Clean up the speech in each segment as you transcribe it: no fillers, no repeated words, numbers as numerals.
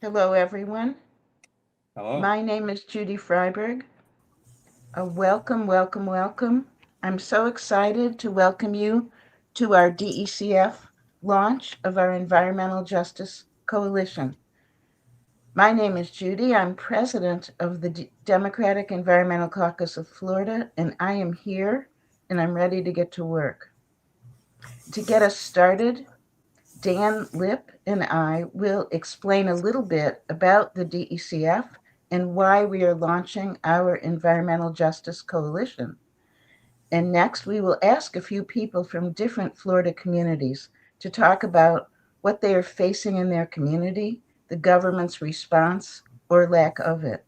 Hello, everyone. Hello. My name is Judy Freiberg. Welcome, welcome, welcome. I'm so excited to welcome you to our DECF launch of our Environmental Justice Coalition. My name is Judy. I'm president of the Democratic Environmental Caucus of Florida, and I am here and I'm ready to get to work. To get us started, Dan Lip and I will explain a little bit about the DECF and why we are launching our Environmental Justice Coalition. And next, we will ask a few people from different Florida communities to talk about what they are facing in their community, the government's response or lack of it.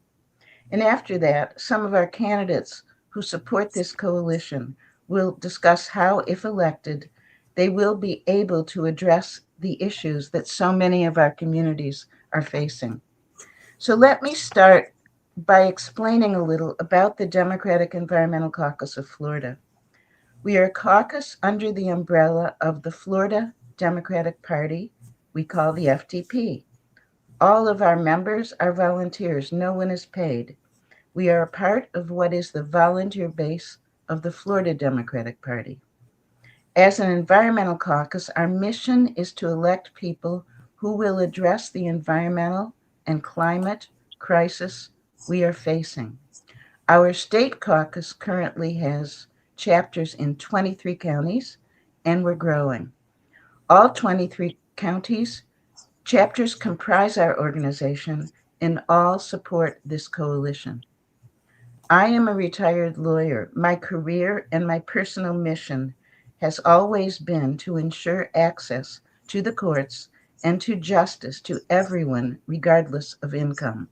And after that, some of our candidates who support this coalition will discuss how, if elected, they will be able to address the issues that so many of our communities are facing. So let me start by explaining a little about the Democratic Environmental Caucus of Florida. We are a caucus under the umbrella of the Florida Democratic Party, we call the FDP. All of our members are volunteers, no one is paid. We are a part of what is the volunteer base of the Florida Democratic Party. As an environmental caucus, our mission is to elect people who will address the environmental and climate crisis we are facing. Our state caucus currently has chapters in 23 counties, and we're growing. All 23 counties chapters comprise our organization, and all support this coalition. I am a retired lawyer. My career and my personal mission has always been to ensure access to the courts and to justice to everyone, regardless of income.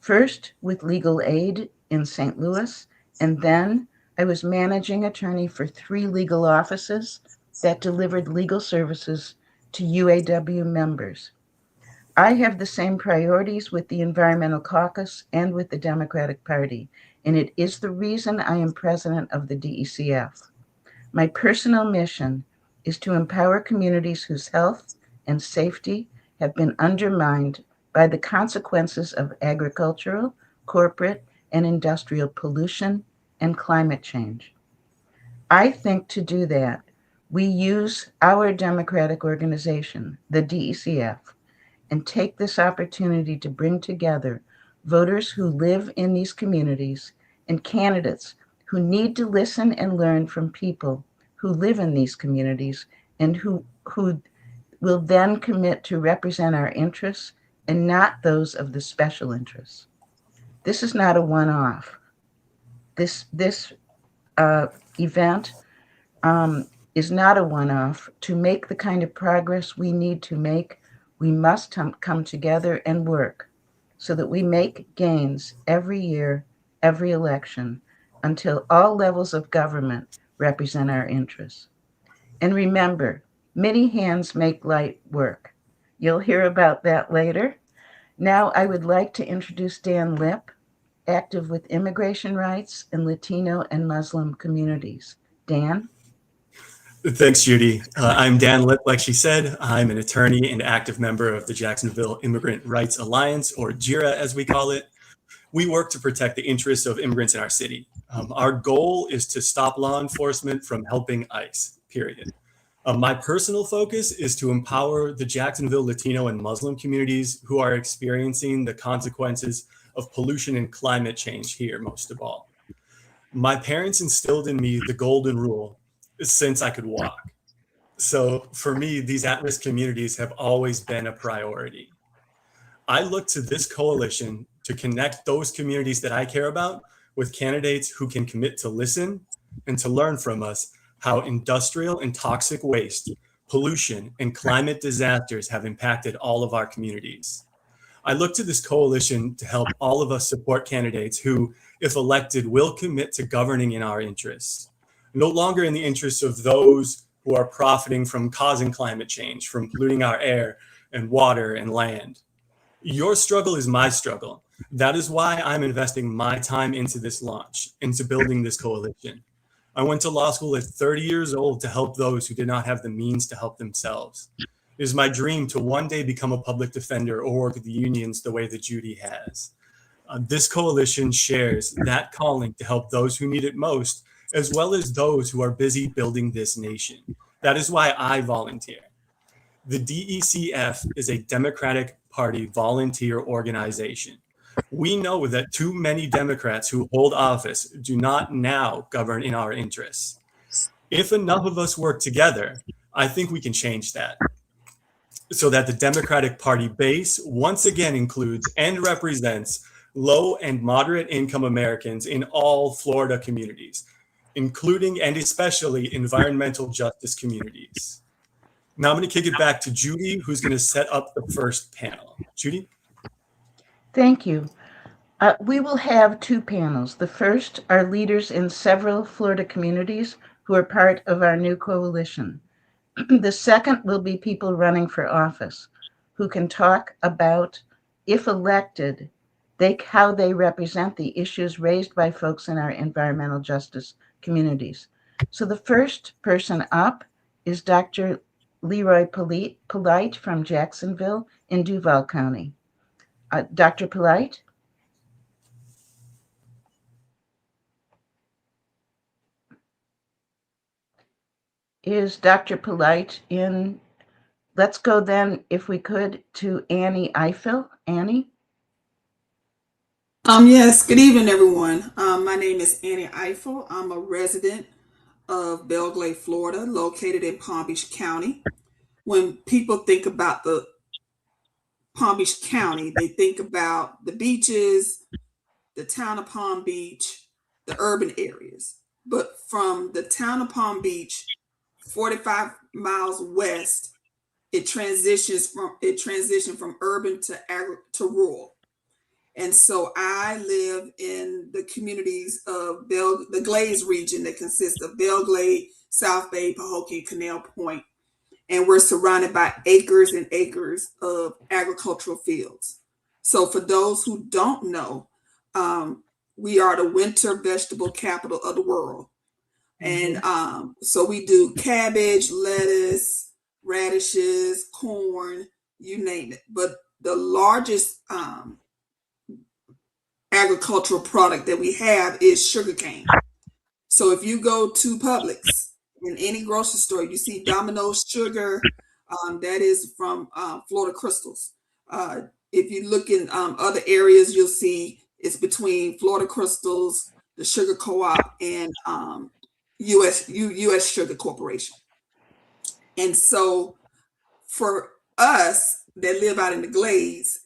First, with legal aid in St. Louis, and then I was managing attorney for three legal offices that delivered legal services to UAW members. I have the same priorities with the Environmental Caucus and with the Democratic Party, and it is the reason I am president of the DECF. My personal mission is to empower communities whose health and safety have been undermined by the consequences of agricultural, corporate, and industrial pollution and climate change. I think to do that, we use our democratic organization, the DECF, and take this opportunity to bring together voters who live in these communities and candidates who need to listen and learn from people who live in these communities and who will then commit to represent our interests and not those of the special interests. This is not a one-off. This event is not a one-off. To make the kind of progress we need to make, we must come together and work so that we make gains every year, every election, until all levels of government represent our interests. And remember, many hands make light work. You'll hear about that later. Now I would like to introduce Dan Lip, active with immigration rights in Latino and Muslim communities. Dan? Thanks, Judy. I'm Dan Lip, like she said. I'm an attorney and active member of the Jacksonville Immigrant Rights Alliance, or JIRA as we call it. We work to protect the interests of immigrants in our city. Our goal is to stop law enforcement from helping ICE, period. My personal focus is to empower the Jacksonville Latino and Muslim communities who are experiencing the consequences of pollution and climate change here, most of all. My parents instilled in me the golden rule since I could walk. So for me, these at-risk communities have always been a priority. I look to this coalition to connect those communities that I care about with candidates who can commit to listen and to learn from us how industrial and toxic waste, pollution, and climate disasters have impacted all of our communities. I look to this coalition to help all of us support candidates who, if elected, will commit to governing in our interests, no longer in the interests of those who are profiting from causing climate change, from polluting our air and water and land. Your struggle is my struggle. That is why I'm investing my time into this launch, into building this coalition. I went to law school at 30 years old to help those who did not have the means to help themselves. It is my dream to one day become a public defender or work with the unions the way that Judy has. This coalition shares that calling to help those who need it most, as well as those who are busy building this nation. That is why I volunteer. The DECF is a Democratic Party volunteer organization. We know that too many Democrats who hold office do not now govern in our interests. If enough of us work together, I think we can change that so that the Democratic Party base once again includes and represents low and moderate income Americans in all Florida communities, including and especially environmental justice communities. Now I'm going to kick it back to Judy, who's going to set up the first panel. Judy? Thank you. We will have two panels. The first are leaders in several Florida communities who are part of our new coalition. The second will be people running for office who can talk about, if elected, how they represent the issues raised by folks in our environmental justice communities. So the first person up is Dr. Leroy Polite from Jacksonville in Duval County. Dr. Polite? Is Dr. Polite in? Let's go then, if we could, to Annie Eiffel. Annie? Yes, good evening, everyone. My name is Annie Eiffel. I'm a resident of Belglade, Florida, located in Palm Beach County. When people think about the Palm Beach County, they think about the beaches, the town of Palm Beach, the urban areas. But from the town of Palm Beach, 45 miles west, it transitioned from urban to rural. And so I live in the communities of the Glades region that consists of Belglade, South Bay, Pahokee, Canal Point, and we're surrounded by acres and acres of agricultural fields. So for those who don't know, we are the winter vegetable capital of the world. And so we do cabbage, lettuce, radishes, corn, you name it. But the largest agricultural product that we have is sugarcane. So if you go to Publix in any grocery store, you see Domino's sugar, that is from Florida Crystals. If you look in other areas, you'll see it's between Florida Crystals, the Sugar Co-op, and US Sugar Corporation. And so for us that live out in the Glades,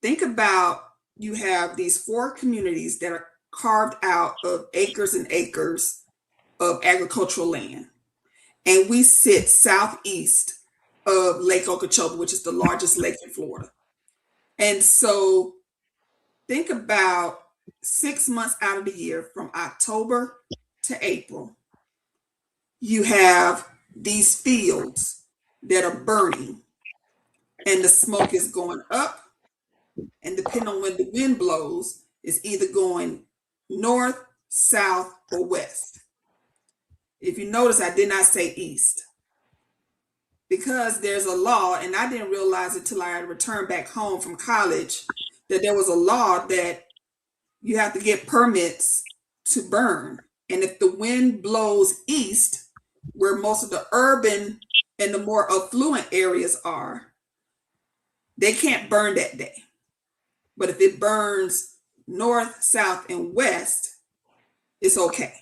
think about you have these 4 communities that are carved out of acres and acres of agricultural land. And we sit southeast of Lake Okeechobee, which is the largest lake in Florida. And so think about 6 months out of the year, from October to April, you have these fields that are burning and the smoke is going up. And depending on when the wind blows, it's either going north, south, or west. If you notice, I did not say east because there's a law, and I didn't realize it till I returned back home from college, that there was a law that you have to get permits to burn. And if the wind blows east, where most of the urban and the more affluent areas are, they can't burn that day. But if it burns north, south, and west, it's okay.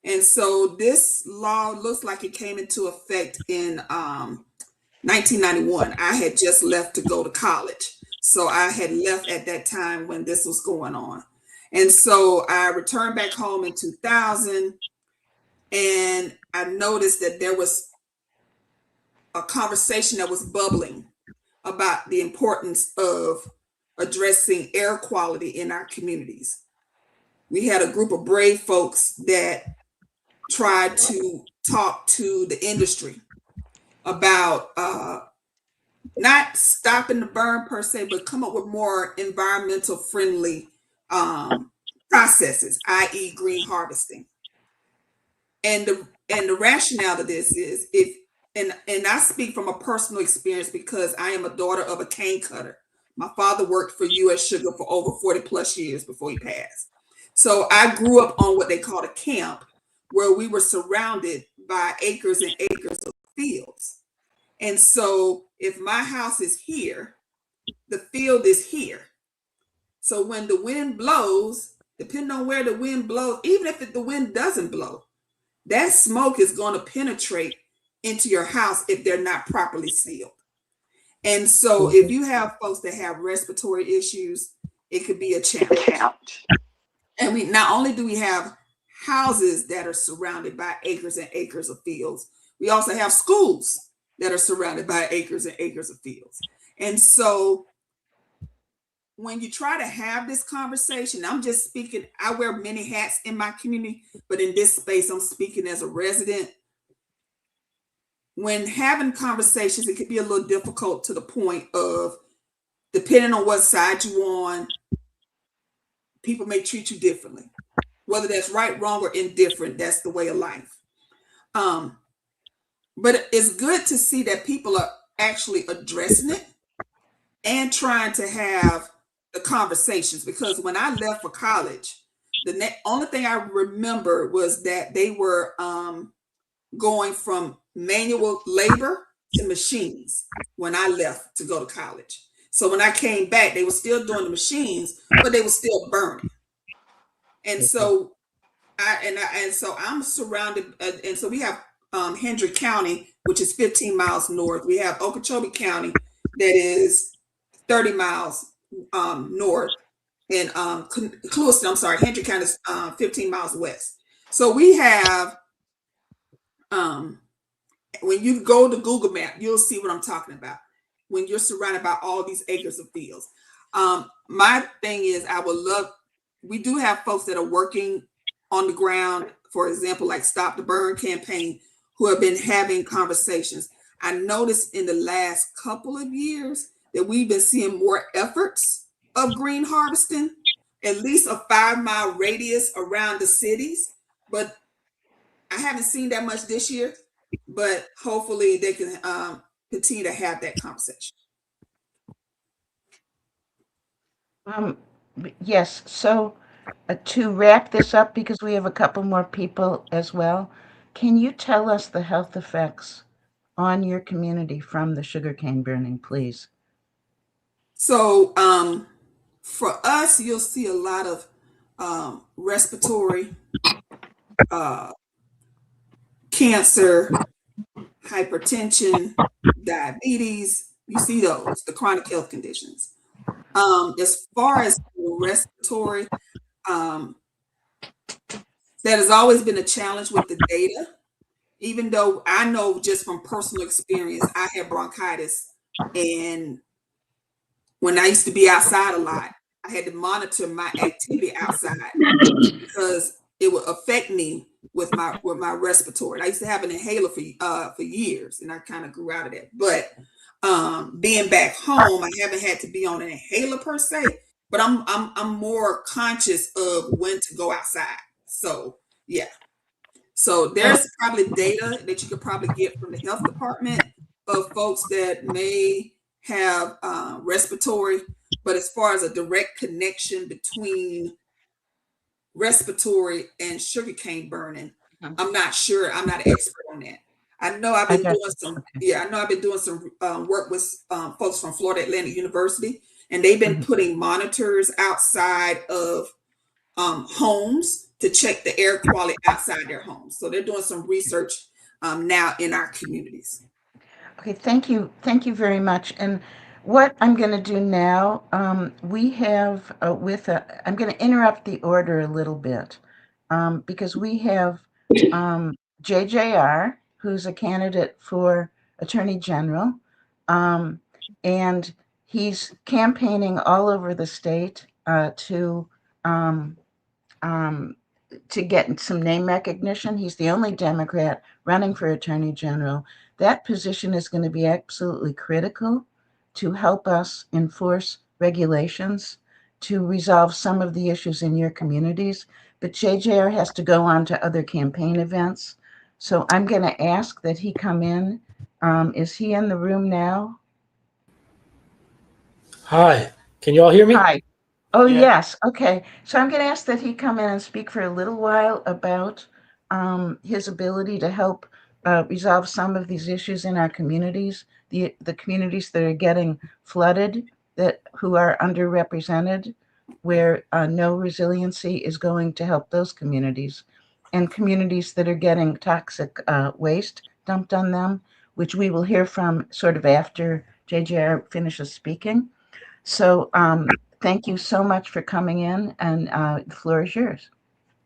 And so this law looks like it came into effect in 1991. I had just left to go to college. So I had left at that time when this was going on. And so I returned back home in 2000, and I noticed that there was a conversation that was bubbling about the importance of addressing air quality in our communities. We had a group of brave folks that tried to talk to the industry about not stopping the burn per se, but come up with more environmental friendly processes, i.e. green harvesting. And the rationale of this is, if and I speak from a personal experience because I am a daughter of a cane cutter. My father worked for U.S. Sugar for over 40 plus years before he passed. So I grew up on what they called a camp, where we were surrounded by acres and acres of fields. And so if my house is here, the field is here. So when the wind blows, depending on where the wind blows, even if the wind doesn't blow, that smoke is going to penetrate into your house if they're not properly sealed. And so if you have folks that have respiratory issues, it could be a challenge. And we not only do we have houses that are surrounded by acres and acres of fields, we also have schools that are surrounded by acres and acres of fields. And so when you try to have this conversation, I'm just speaking, I wear many hats in my community, but in this space, I'm speaking as a resident. When having conversations, it could be a little difficult to the point of, depending on what side you're on, people may treat you differently. Whether that's right, wrong, or indifferent, that's the way of life. But it's good to see that people are actually addressing it and trying to have the conversations, because when I left for college, the only thing I remember was that they were going from manual labor to machines when I left to go to college. So when I came back, they were still doing the machines, but they were still burning. And so so I'm surrounded, and so we have Hendrick County, which is 15 miles north. We have Okeechobee County, that is 30 miles north, and Clewiston, I'm sorry, Hendrick County is 15 miles west. So we have, when you go to Google Map, you'll see what I'm talking about. When you're surrounded by all these acres of fields, my thing is, we do have folks that are working on the ground, for example, like Stop the Burn campaign, who have been having conversations. I noticed in the last couple of years that we've been seeing more efforts of green harvesting, at least a 5-mile radius around the cities. But I haven't seen that much this year, but hopefully they can continue to have that conversation. Yes, so to wrap this up, because we have a couple more people as well, can you tell us the health effects on your community from the sugarcane burning, please? So for us, you'll see a lot of respiratory, cancer, hypertension, diabetes. You see those, the chronic health conditions. As far as respiratory, that has always been a challenge with the data, even though I know just from personal experience, I had bronchitis. And when I used to be outside a lot, I had to monitor my activity outside because it would affect me with my respiratory. I used to have an inhaler for years, and I kind of grew out of that. But being back home, I haven't had to be on an inhaler per se, but I'm more conscious of when to go outside. So yeah. So there's probably data that you could probably get from the health department of folks that may have respiratory, but as far as a direct connection between respiratory and sugarcane burning, I'm not sure. I'm not an expert on that. I know I've been doing some, I know I've been doing some work with folks from Florida Atlantic University, and they've been putting monitors outside of homes to check the air quality outside their homes. So they're doing some research now in our communities. Okay, thank you. Thank you very much. And what I'm going to do now, we have I'm going to interrupt the order a little bit because we have JJR, who's a candidate for Attorney General, and he's campaigning all over the state um, to get some name recognition. He's the only Democrat running for Attorney General. That position is going to be absolutely critical to help us enforce regulations to resolve some of the issues in your communities. But JJR has to go on to other campaign events. So I'm going to ask that he come in. Is he in the room now? Hi, can you all hear me? Hi. Oh, Yeah. yes. Okay. So I'm going to ask that he come in and speak for a little while about his ability to help resolve some of these issues in our communities, the communities that are getting flooded, that who are underrepresented, where no resiliency is going to help those communities, and communities that are getting toxic waste dumped on them, which we will hear from sort of after JJR finishes speaking. So thank you so much for coming in, and the floor is yours.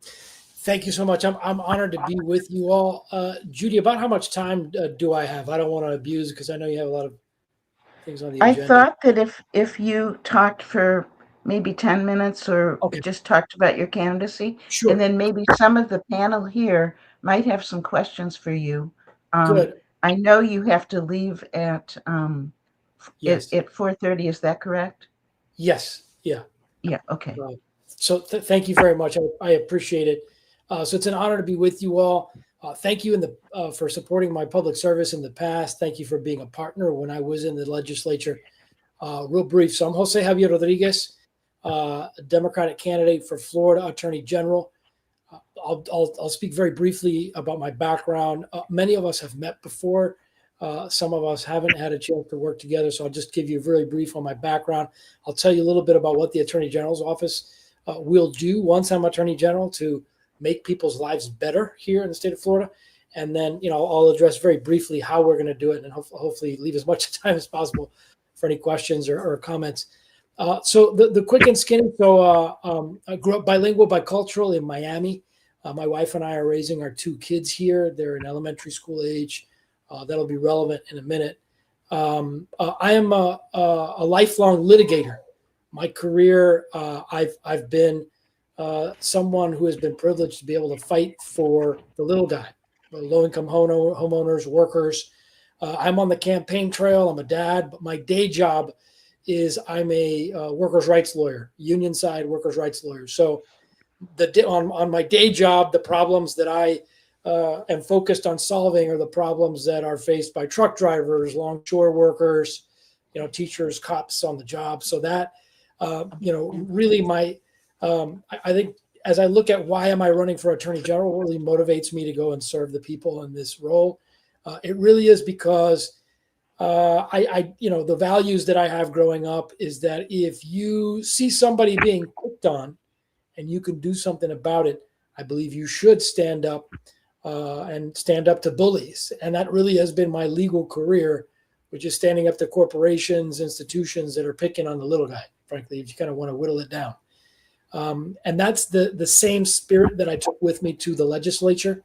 Thank you so much. I'm honored to be with you all. Judy, about how much time do I have? I don't want to abuse because I know you have a lot of things on the I agenda. thought that if you talked for maybe 10 minutes or Okay, just talked about your candidacy, and sure. then maybe some of the panel here might have some questions for you. Um, Good. I know you have to leave Yes. at 4:30. Is that correct? Yes. Yeah. Yeah. Okay. So thank you very much. I appreciate it. So it's an honor to be with you all. Thank you for supporting my public service in the past. Thank you for being a partner when I was in the legislature. Real brief. So I'm Jose Javier Rodriguez, a Democratic candidate for Florida Attorney General. I'll speak very briefly about my background. Many of us have met before. Some of us haven't had a chance to work together. So I'll just give you a very brief on my background. I'll tell you a little bit about what the Attorney General's office will do once I'm Attorney General to make people's lives better here in the state of Florida. And then, I'll address very briefly how we're going to do it and hopefully leave as much time as possible for any questions or comments. So the quick and skinny. So I grew up bilingual, bicultural in Miami. My wife and I are raising our two kids here. They're in elementary school age. That'll be relevant in a minute. I am a lifelong litigator. My career, I've been someone who has been privileged to be able to fight for the little guy, the low-income homeowners, workers. I'm on the campaign trail. I'm a dad, but my day job is I'm a workers' rights lawyer, union side workers' rights lawyer. So on my day job, the problems that I am focused on solving are the problems that are faced by truck drivers, longshore workers, teachers, cops on the job. So that, really I think as I look at why am I running for Attorney General, really motivates me to go and serve the people in this role. It really is because the values that I have growing up is that if you see somebody being picked on and you can do something about it, I believe you should stand up and stand up to bullies. And that really has been my legal career, which is standing up to corporations, institutions that are picking on the little guy, frankly, if you kind of want to whittle it down. And that's the same spirit that I took with me to the legislature.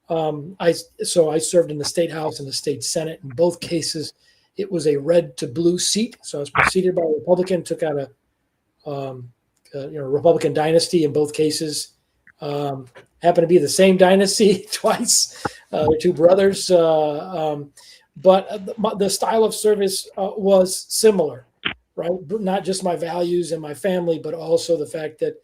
I served in the state house and the state senate. In both cases, it was a red to blue seat. So I was preceded by a Republican, took out a Republican dynasty in both cases. Happened to be the same dynasty twice. They're two brothers, but the style of service was similar, right? Not just my values and my family, but also the fact that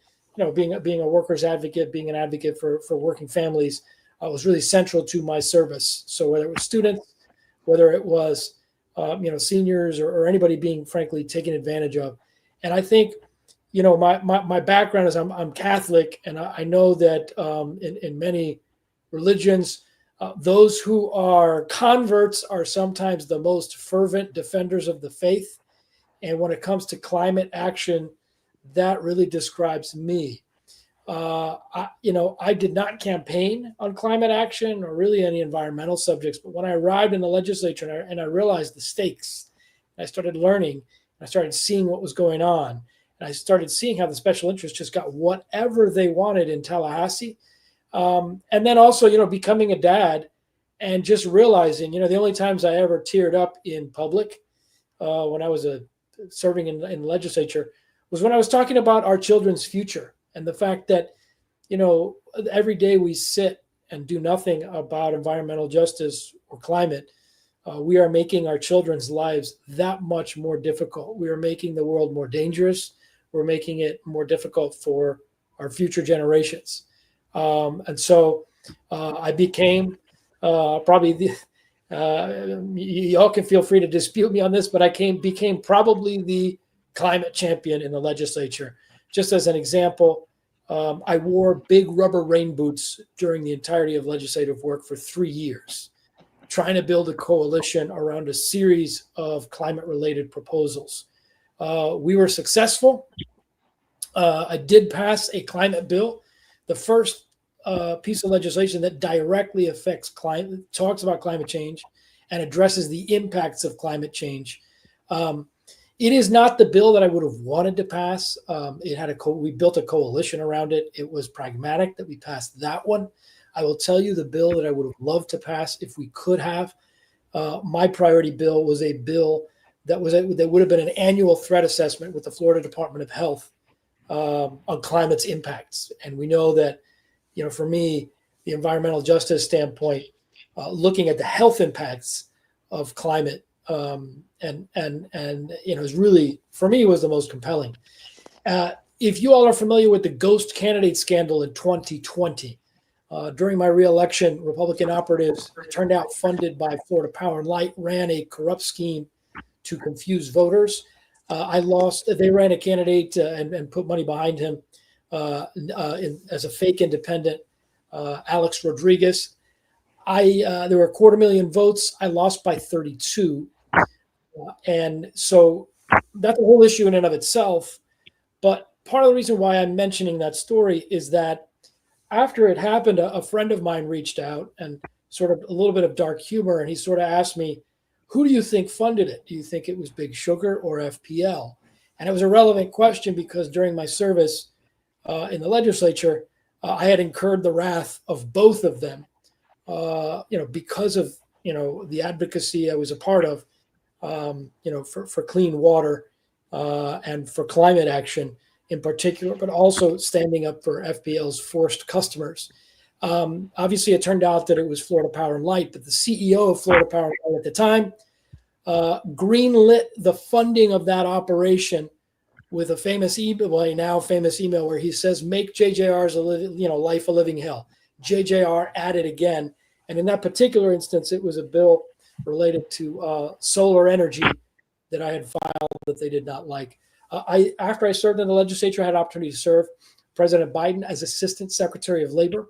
being a workers advocate, being an advocate for working families, was really central to my service. So whether it was students, whether it was seniors or anybody being frankly taken advantage of, and I think my background is I'm Catholic, and I know that in many religions, those who are converts are sometimes the most fervent defenders of the faith. And when it comes to climate action, that really describes me. I did not campaign on climate action or really any environmental subjects, but when I arrived in the legislature and I realized the stakes, I started learning, I started seeing what was going on. And I started seeing how the special interests just got whatever they wanted in Tallahassee. And then also, becoming a dad and just realizing, the only times I ever teared up in public when I was serving in the legislature was when I was talking about our children's future and the fact that, every day we sit and do nothing about environmental justice or climate, we are making our children's lives that much more difficult. We are making the world more dangerous. We're making it more difficult for our future generations. And so I became Probably y'all can feel free to dispute me on this, but I became probably the climate champion in the legislature. Just as an example, I wore big rubber rain boots during the entirety of legislative work for 3 years, trying to build a coalition around a series of climate-related proposals. We were successful. I did pass a climate bill, the first piece of legislation that directly affects climate, talks about climate change, and addresses the impacts of climate change. It is not the bill that I would have wanted to pass. We built a coalition around it. It was pragmatic that we passed that one. I will tell you the bill that I would have loved to pass if we could have. My priority bill was a bill that would have been an annual threat assessment with the Florida Department of Health on climate's impacts. And we know that, for me, the environmental justice standpoint, looking at the health impacts of climate is really, for me, was the most compelling. If you all are familiar with the ghost candidate scandal in 2020, during my reelection, Republican operatives, turned out funded by Florida Power and Light, ran a corrupt scheme to confuse voters. I lost. They ran a candidate and put money behind him as a fake independent, Alex Rodriguez. There were 250,000 votes. I lost by 32. And so that's a whole issue in and of itself. But part of the reason why I'm mentioning that story is that after it happened, a friend of mine reached out and sort of a little bit of dark humor. And he sort of asked me, who do you think funded it? Do you think it was Big Sugar or FPL? And it was a relevant question because during my service in the legislature, I had incurred the wrath of both of them, because of, the advocacy I was a part of, for clean water and for climate action in particular, but also standing up for FPL's forced customers. Obviously, it turned out that it was Florida Power and Light, but the CEO of Florida Power and Light at the time greenlit the funding of that operation with a famous email, now famous email, where he says, "Make JJR's life a living hell." JJR added again, and in that particular instance, it was a bill related to solar energy that I had filed that they did not like. After I served in the legislature, I had an opportunity to serve President Biden as Assistant Secretary of Labor,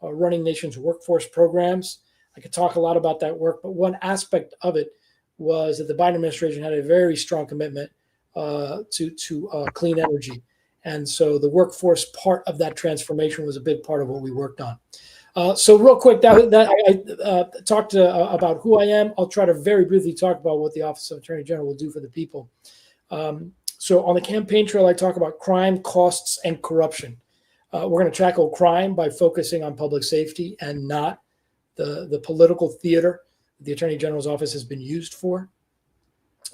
running nation's workforce programs. I could talk a lot about that work, but one aspect of it was that the Biden administration had a very strong commitment to clean energy. And so the workforce part of that transformation was a big part of what we worked on. So real quick, I talked about who I am. I'll try to very briefly talk about what the Office of Attorney General will do for the people. So on the campaign trail, I talk about crime, costs, and corruption. We're going to tackle crime by focusing on public safety and not the political theater the Attorney General's office has been used for.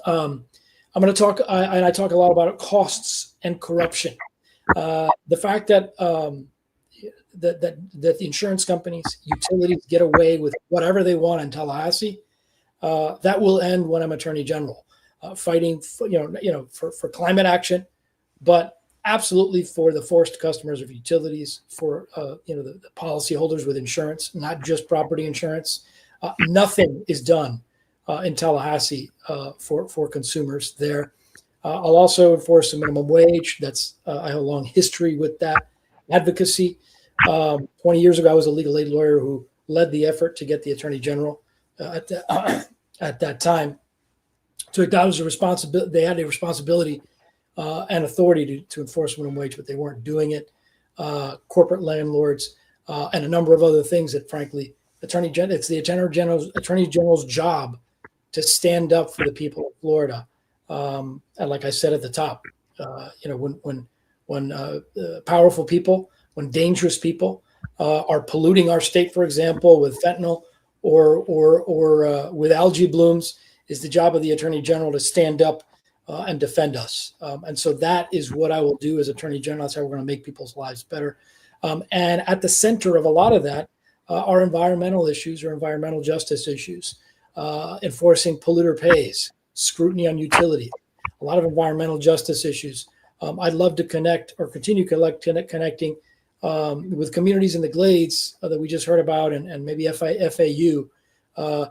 I'm going to talk, and I talk a lot about costs and corruption. The fact that that the insurance companies, utilities get away with whatever they want in Tallahassee, that will end when I'm Attorney General, fighting for climate action, but absolutely for the forced customers of utilities, for the policyholders with insurance, not just property insurance. Nothing is done in Tallahassee for consumers there. I'll also enforce the minimum wage. I have a long history with that advocacy. 20 years ago, I was a legal aid lawyer who led the effort to get the Attorney General at that time to acknowledge the responsibility. They had a responsibility and authority to enforce minimum wage, but they weren't doing it. Corporate landlords and a number of other things that, frankly, it's the Attorney General's job to stand up for the people of Florida. And like I said at the top, when powerful people, when dangerous people are polluting our state, for example, with fentanyl or with algae blooms, is the job of the Attorney General to stand up and defend us. And so that is what I will do as Attorney General. That's how we're going to make people's lives better. And at the center of a lot of that are environmental issues or environmental justice issues, enforcing polluter pays, scrutiny on utility, a lot of environmental justice issues. I'd love to connect or continue connecting with communities in the Glades that we just heard about, and maybe FAU. I'm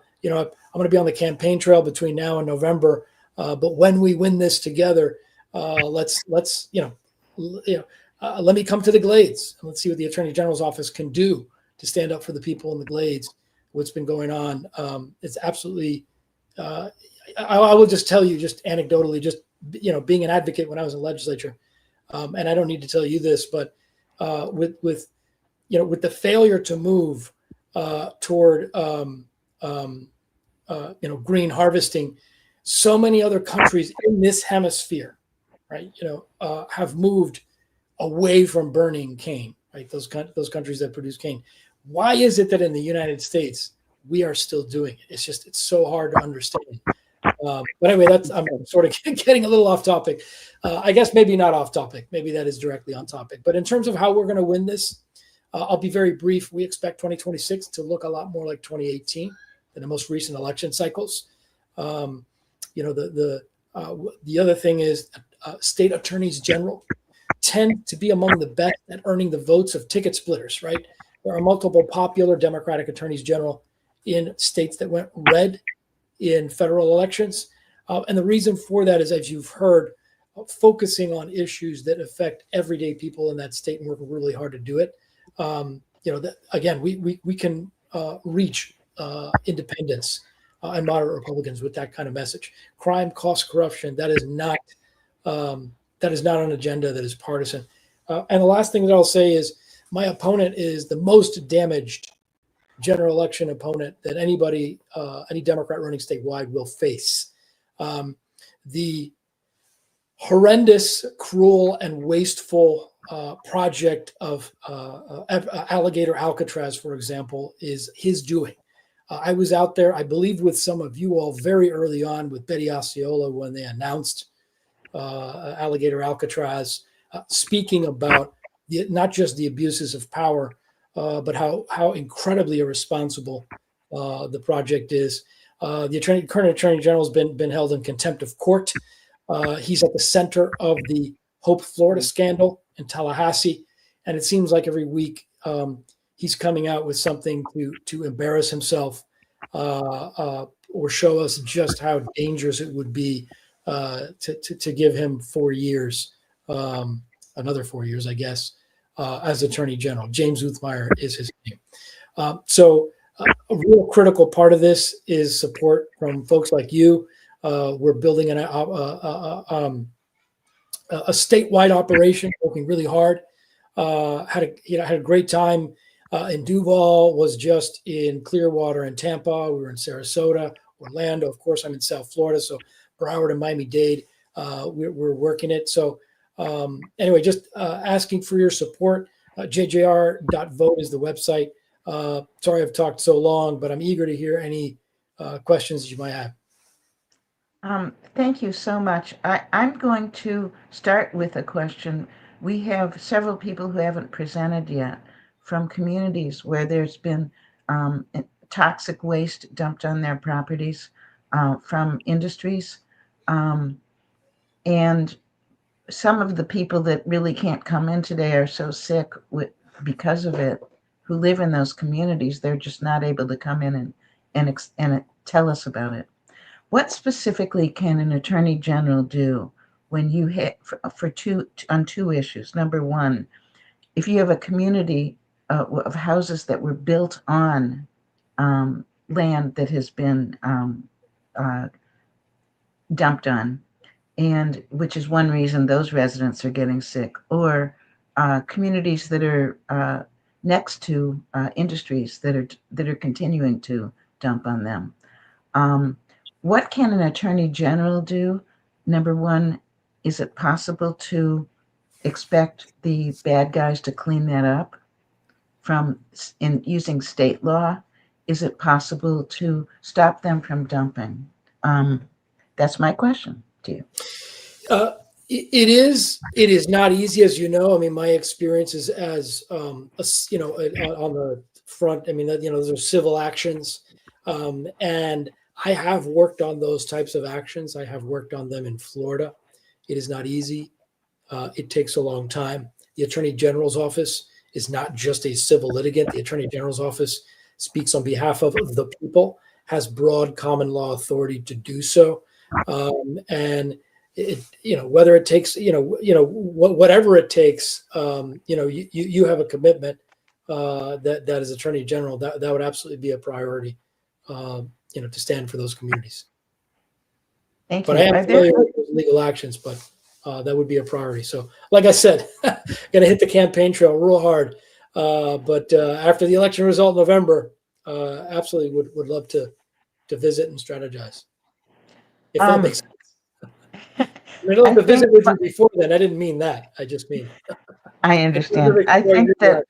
going to be on the campaign trail between now and November. But when we win this together, let me come to the Glades and let's see what the Attorney General's office can do to stand up for the people in the Glades. What's been going on? It's absolutely. I will just tell you, just anecdotally, just being an advocate when I was in the legislature, and I don't need to tell you this, but with the failure to move toward green harvesting, so many other countries in this hemisphere, right, have moved away from burning cane, right? Those countries that produce cane. Why is it that in the United States we are still doing it? It's so hard to understand. But anyway, I'm sort of getting a little off topic. I guess maybe not off topic. Maybe that is directly on topic. But in terms of how we're going to win this, I'll be very brief. We expect 2026 to look a lot more like 2018 than the most recent election cycles. The other thing is state attorneys general tend to be among the best at earning the votes of ticket splitters, right? There are multiple popular Democratic attorneys general in states that went red in federal elections. And the reason for that is, as you've heard, focusing on issues that affect everyday people in that state and work really hard to do it. Again, we can reach independents and moderate Republicans with that kind of message. Crime, cost, corruption, that is not an agenda that is partisan. And the last thing that I'll say is my opponent is the most damaged general election opponent that any Democrat running statewide will face. The horrendous, cruel, and wasteful project of Alligator Alcatraz, for example, is his doing. I was out there, I believe, with some of you all very early on with Betty Osceola when they announced Alligator Alcatraz, speaking about not just the abuses of power, but how incredibly irresponsible the project is. The current Attorney General has been held in contempt of court. He's at the center of the Hope, Florida scandal in Tallahassee, and it seems like every week he's coming out with something to embarrass himself or show us just how dangerous it would be to give him 4 years, another 4 years, I guess, as Attorney General. James Uthmeyer is his name. So a real critical part of this is support from folks like you. We're building a statewide operation, working really hard. Had a great time in Duval, was just in Clearwater and Tampa. We were in Sarasota, Orlando. Of course, I'm in South Florida, so Broward and Miami-Dade, we're working it. So anyway, just asking for your support. JJR.vote is the website. Sorry I've talked so long, but I'm eager to hear any questions that you might have. Thank you so much. I'm going to start with a question. We have several people who haven't presented yet from communities where there's been toxic waste dumped on their properties from industries. And some of the people that really can't come in today are so sick because of it, who live in those communities. They're just not able to come in and tell us about it. What specifically can an attorney general do when you hit on two issues? Number one, if you have a community of houses that were built on land that has been dumped on, and which is one reason those residents are getting sick, or communities that are next to industries that are continuing to dump on them. What can an attorney general do? Number one, is it possible to expect the bad guys to clean that up in using state law? Is it possible to stop them from dumping? That's my question to you. It is not easy, as you know. I mean, my experience is as on the front. I mean, those are civil actions, and I have worked on those types of actions. I have worked on them in Florida. It is not easy. It takes a long time. The Attorney General's office is not just a civil litigant. The Attorney General's office speaks on behalf of the people, has broad common law authority to do so. And it, whether it takes, whatever it takes, you have a commitment that as Attorney General, that would absolutely be a priority, to stand for those communities. Thank But you. I am Are there, familiar with those legal actions, but that would be a priority. So, like I said, going to hit the campaign trail real hard. But after the election result in November, absolutely would love to visit and strategize. If that makes sense. I mean, I'd love I to visit think with you before then. I didn't mean that. I just mean I in understand. specifics I before think you do that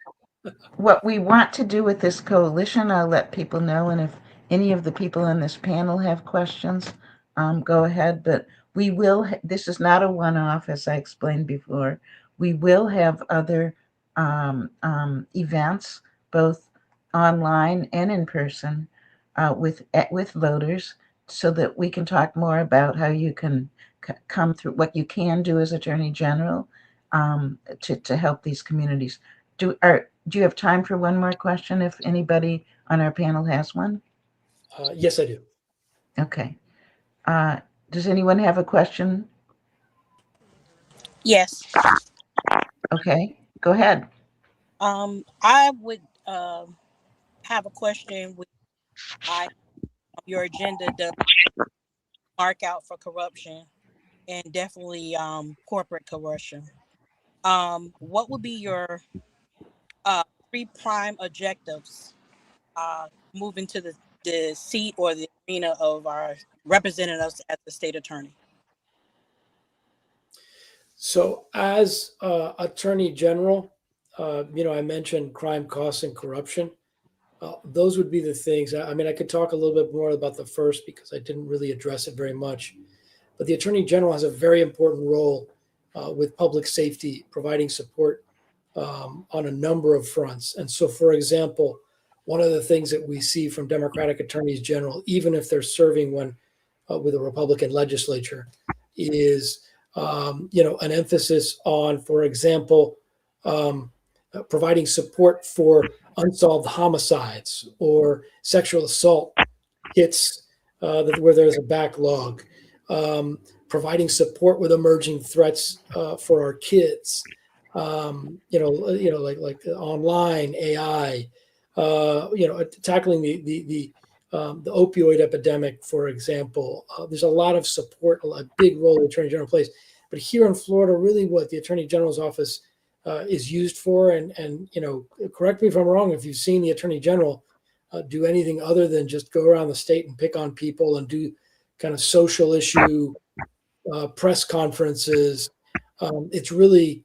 what we want to do with this coalition, I'll let people know, and if any of the people on this panel have questions, go ahead. But we will, this is not a one-off, as I explained before. We will have other events, both online and in person, with voters, so that we can talk more about how you can come through, what you can do as Attorney General, to help these communities. Do you have time for one more question if anybody on our panel has one? Yes, I do. Okay. Uh, does anyone have a question? Yes. Okay, go ahead. I would have a question with your agenda does mark out for corruption and definitely corporate corruption. What would be your three prime objectives moving to the seat or the arena of our representatives as the state attorney? So, as Attorney General, I mentioned crime, costs, and corruption. Those would be the things. I mean, I could talk a little bit more about the first because I didn't really address it very much. But the Attorney General has a very important role with public safety, providing support on a number of fronts. And so, for example, one of the things that we see from Democratic attorneys general, even if they're serving with a Republican legislature, is an emphasis on, for example, providing support for unsolved homicides or sexual assault hits where there's a backlog, providing support with emerging threats for our kids, like online AI, tackling the opioid epidemic, for example. There's a lot of support, a big role the Attorney General plays. But here in Florida, really what the Attorney General's office is used for, and correct me if I'm wrong, if you've seen the Attorney General do anything other than just go around the state and pick on people and do kind of social issue press conferences, it's really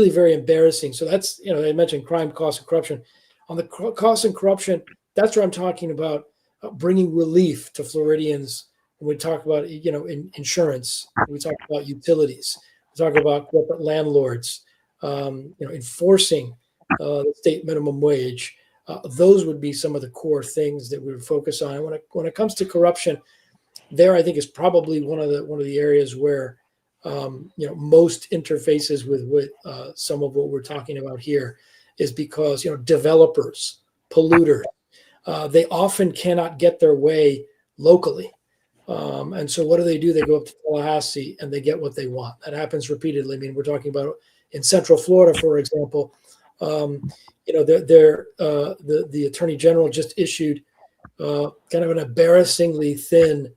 very embarrassing. So that's, I mentioned crime, cost, and corruption. On the cost and corruption, that's where I'm talking about bringing relief to Floridians. When we talk about, insurance, we talk about utilities, we talk about corporate landlords, enforcing the state minimum wage. Those would be some of the core things that we would focus on. And when it comes to corruption, there I think is probably one of the areas where most interfaces with some of what we're talking about here is because developers, polluters, they often cannot get their way locally. And so what do? They go up to Tallahassee and they get what they want. That happens repeatedly. I mean, we're talking about in Central Florida, for example. The Attorney General just issued kind of an embarrassingly thin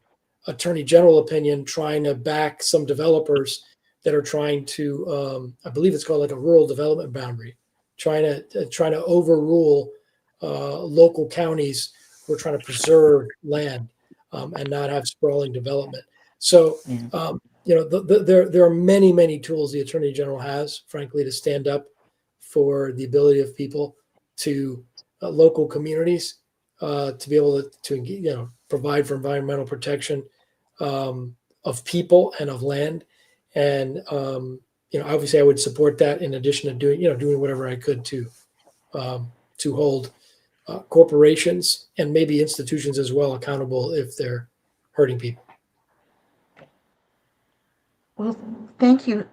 Attorney General opinion, trying to back some developers that are trying to, I believe it's called like a rural development boundary, trying to overrule local counties who are trying to preserve land and not have sprawling development. So, there are many tools the Attorney General has, frankly, to stand up for the ability of people to local communities to be able to provide for environmental protection of people and of land. And obviously, I would support that in addition to doing whatever I could to hold corporations and maybe institutions as well accountable if they're hurting people. Well, thank you.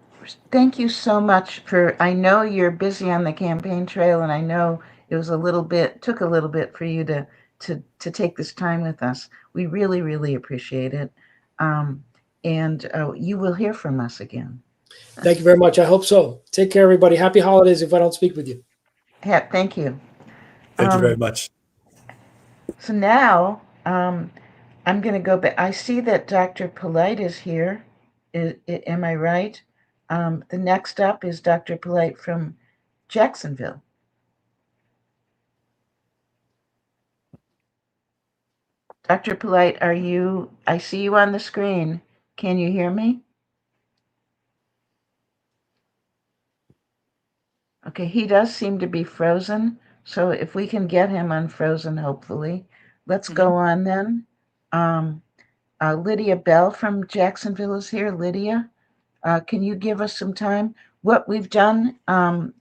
Thank you so much for, I know you're busy on the campaign trail, and I know it was took a little bit for you to take this time with us. We really, really appreciate it. And you will hear from us again. Thank you very much. I hope so. Take care, everybody. Happy holidays if I don't speak with you. Thank you. Thank you very Um, much. so now I'm going to go back. I see that Dr. Polite is here. Am I right? The next up is Dr. Polite from Jacksonville. Dr. Polite, I see you on the screen. Can you hear me? Okay, he does seem to be frozen. So if we can get him unfrozen, hopefully. Let's go on then. Um, Lydia Bell from Jacksonville is here. Lydia, can you give us some time? What we've done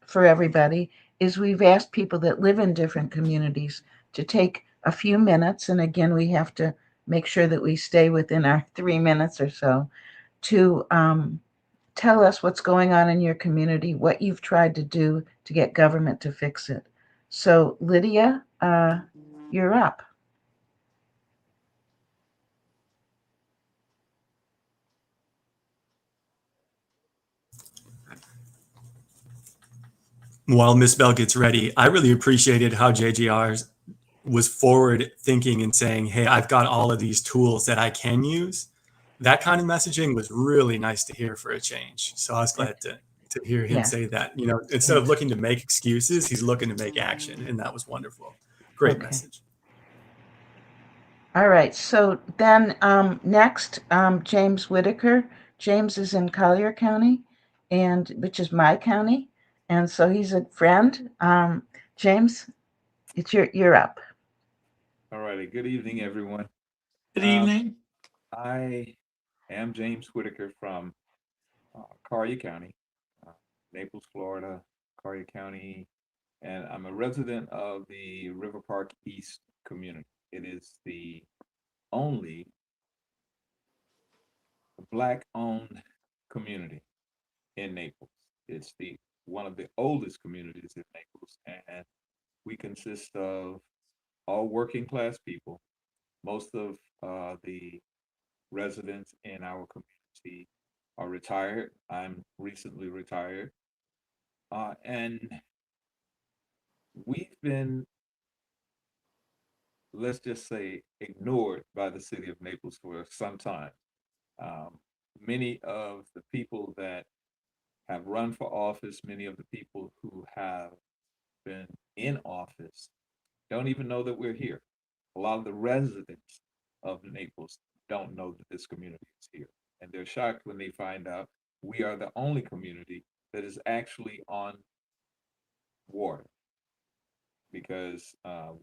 for everybody is we've asked people that live in different communities to take a few minutes, and again, we have to make sure that we stay within our 3 minutes or so, to tell us what's going on in your community, what you've tried to do to get government to fix it. So, Lydia, you're up. While Miss Bell gets ready, I really appreciated how JGR was forward thinking and saying, hey, I've got all of these tools that I can use. That kind of messaging was really nice to hear for a change. So I was glad to hear him Yeah. say that. You know, instead of looking to make excuses, he's looking to make action. And that was wonderful. Great Okay. message. All right. So then next, James Whitaker. James is in Collier County, and which is my county, and so he's a friend. James, you're up. All righty. Good evening, everyone. Good evening. I am James Whitaker from Collier County, uh, Naples, Florida, Collier County, and I'm a resident of the River Park East community. It is the only Black-owned community in Naples. It's the one of the oldest communities in Naples, and we consist of all working class people. Most of the residents in our community are retired. I'm recently retired. And we've been, let's just say, ignored by the city of Naples for some time. Um, Many of the people that have run for office, many of the people who have been in office don't even know that we're here. A lot of the residents of Naples don't know that this community is here. And they're shocked when they find out we are the only community that is actually on water because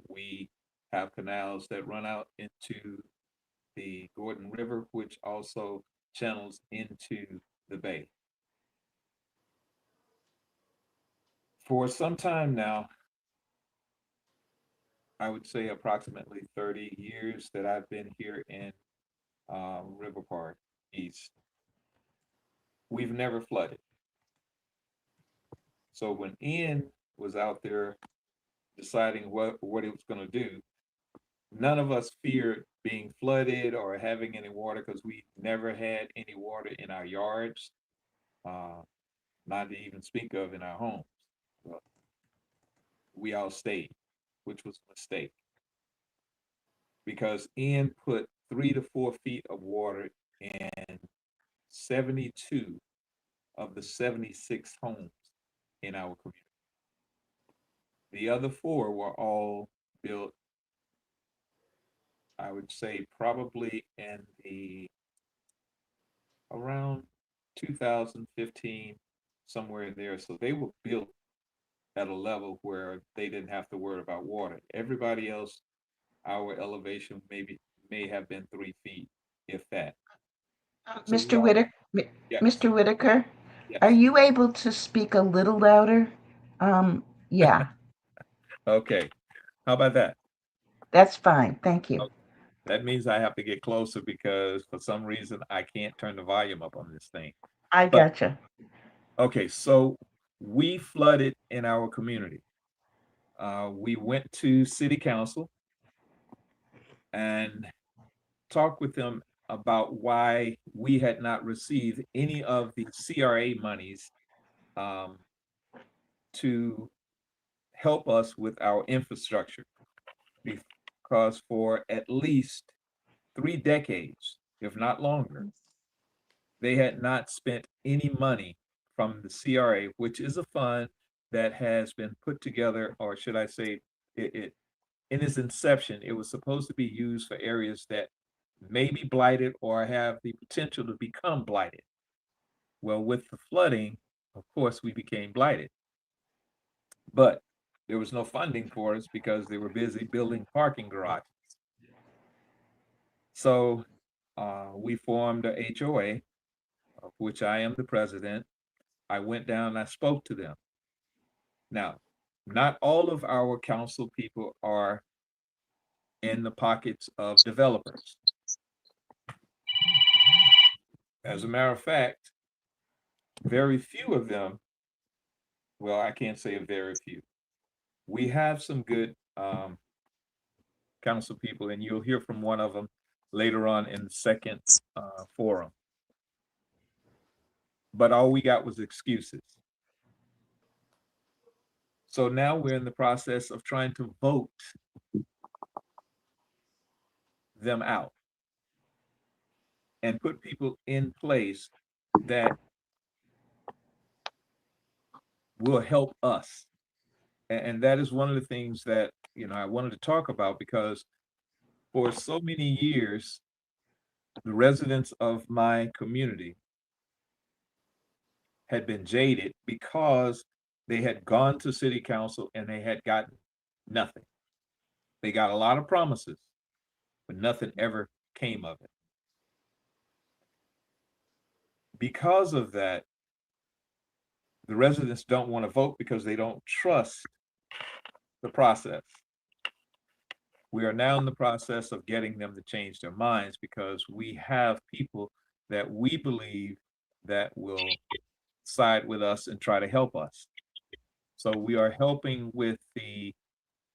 we have canals that run out into the Gordon River, which also channels into the bay. For some time now, I would say approximately 30 years that I've been here in River Park East, we've never flooded. So when Ian was out there deciding what he was going to do, none of us feared being flooded or having any water because we never had any water in our yards, uh, not to even speak of in our homes. Well, we all stayed, which was a mistake because Ian put 3 to 4 feet of water in 72 of the 76 homes in our community. The other 4 were all built, I would say, probably in the around 2015, somewhere in there. So they were built at a level where they didn't have to worry about water. Everybody else, our elevation may have been 3 feet, if that. So we Mr. all, Whitaker, yes, Mr. Whitaker, are yes. you able to speak a little louder? Yeah, Okay. How about that? that's fine. Thank you. Oh, that means I have to get closer because for some reason I can't turn the volume up on this thing. I But gotcha. Okay, so we flooded in our community. We went to city council and talked with them about why we had not received any of the CRA monies um, to help us with our infrastructure. Because for at least 3 decades, if not longer, they had not spent any money from the CRA, which is a fund that has been put together, or should I say, in its inception, it was supposed to be used for areas that may be blighted or have the potential to become blighted. Well, with the flooding, of course, we became blighted, but there was no funding for us because they were busy building parking garages. So we formed a HOA, of which I am the president. I went down and I spoke to them. Now, not all of our council people are in the pockets of developers. As a matter of fact, very few of them, well, I can't say very few. We have some good council people, and you'll hear from one of them later on in the second forum. But all we got was excuses. So now we're in the process of trying to vote them out and put people in place that will help us. And that is one of the things that, I wanted to talk about, because for so many years, the residents of my community had been jaded because they had gone to city council and they had gotten nothing. They got a lot of promises, but nothing ever came of it. Because of that, the residents don't want to vote because they don't trust the process. We are now in the process of getting them to change their minds, because we have people that we believe that will side with us and try to help us. So we are helping with the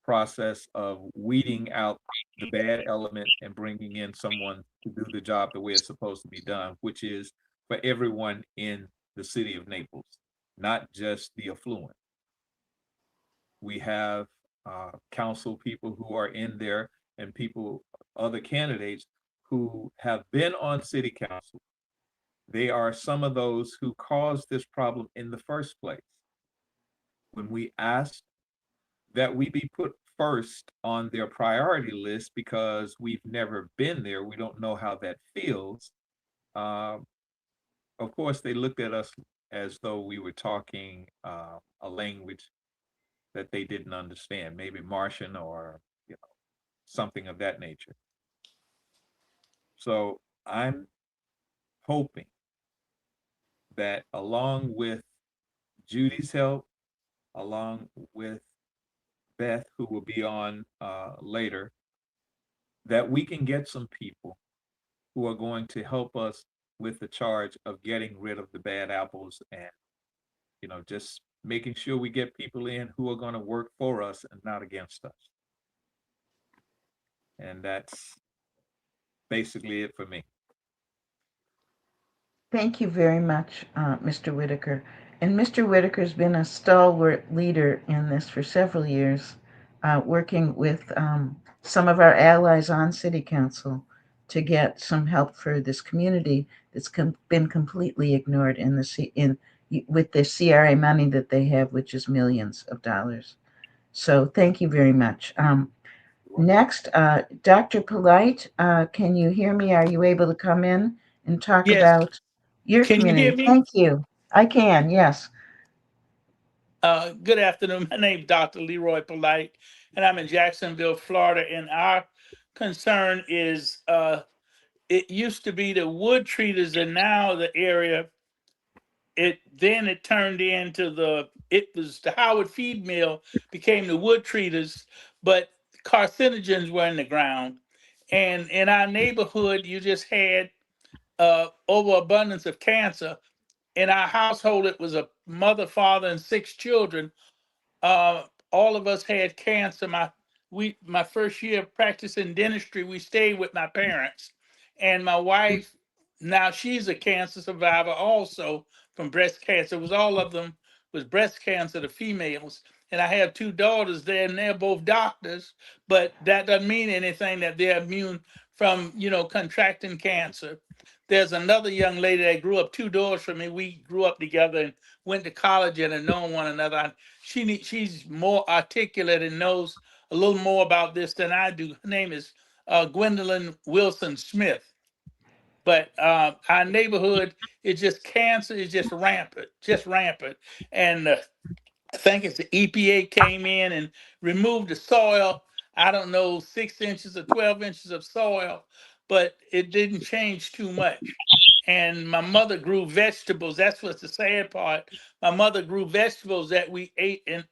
process of weeding out the bad element and bringing in someone to do the job the way it's supposed to be done, which is for everyone in the city of Naples, not just the affluent. We have council people who are in there, and people, other candidates who have been on city council. They are some of those who caused this problem in the first place. When we asked that we be put first on their priority list because we've never been there, we don't know how that feels. Of course, they looked at us as though we were talking a language that they didn't understand, maybe Martian or something of that nature. So I'm hoping that, along with Judy's help, along with Beth, who will be on later, that we can get some people who are going to help us with the charge of getting rid of the bad apples, and just making sure we get people in who are going to work for us and not against us. And that's basically it for me. Thank you very much, Mr. Whitaker. And Mr. Whitaker's been a stalwart leader in this for several years, working with some of our allies on City Council to get some help for this community that's been completely ignored with the CRA money that they have, which is millions of dollars. So thank you very much. Next, Dr. Polite, can you hear me? Are you able to come in and talk Yes. about your Can you hear community? me? Thank you. I can, yes. Good afternoon. My name's Dr. Leroy Polite, and I'm in Jacksonville, Florida. And our concern is it used to be the wood treaters, and now the area, it turned into it was the Howard feed mill became the wood treaters, but carcinogens were in the ground. And in our neighborhood, you just had overabundance of cancer. in our household, it was a mother, father, and 6 children. uh, all of us had cancer. My first year of practicing dentistry, we stayed with my parents, and my wife, now she's a cancer survivor also from breast cancer. It was all of them was breast cancer, the females, and I have 2 daughters there, and they're both doctors. But that doesn't mean anything that they're immune from, contracting cancer. There's another young lady that grew up 2 doors from me. We grew up together and went to college and had known one another. She's more articulate and knows a little more about this than I do. Her name is Gwendolyn Wilson Smith. But our neighborhood is just cancer is just rampant. And I think it's the EPA came in and removed the soil. I don't know, 6 inches or 12 inches of soil, but it didn't change too much. And my mother grew vegetables. That's what's the sad part. My mother grew vegetables that we ate in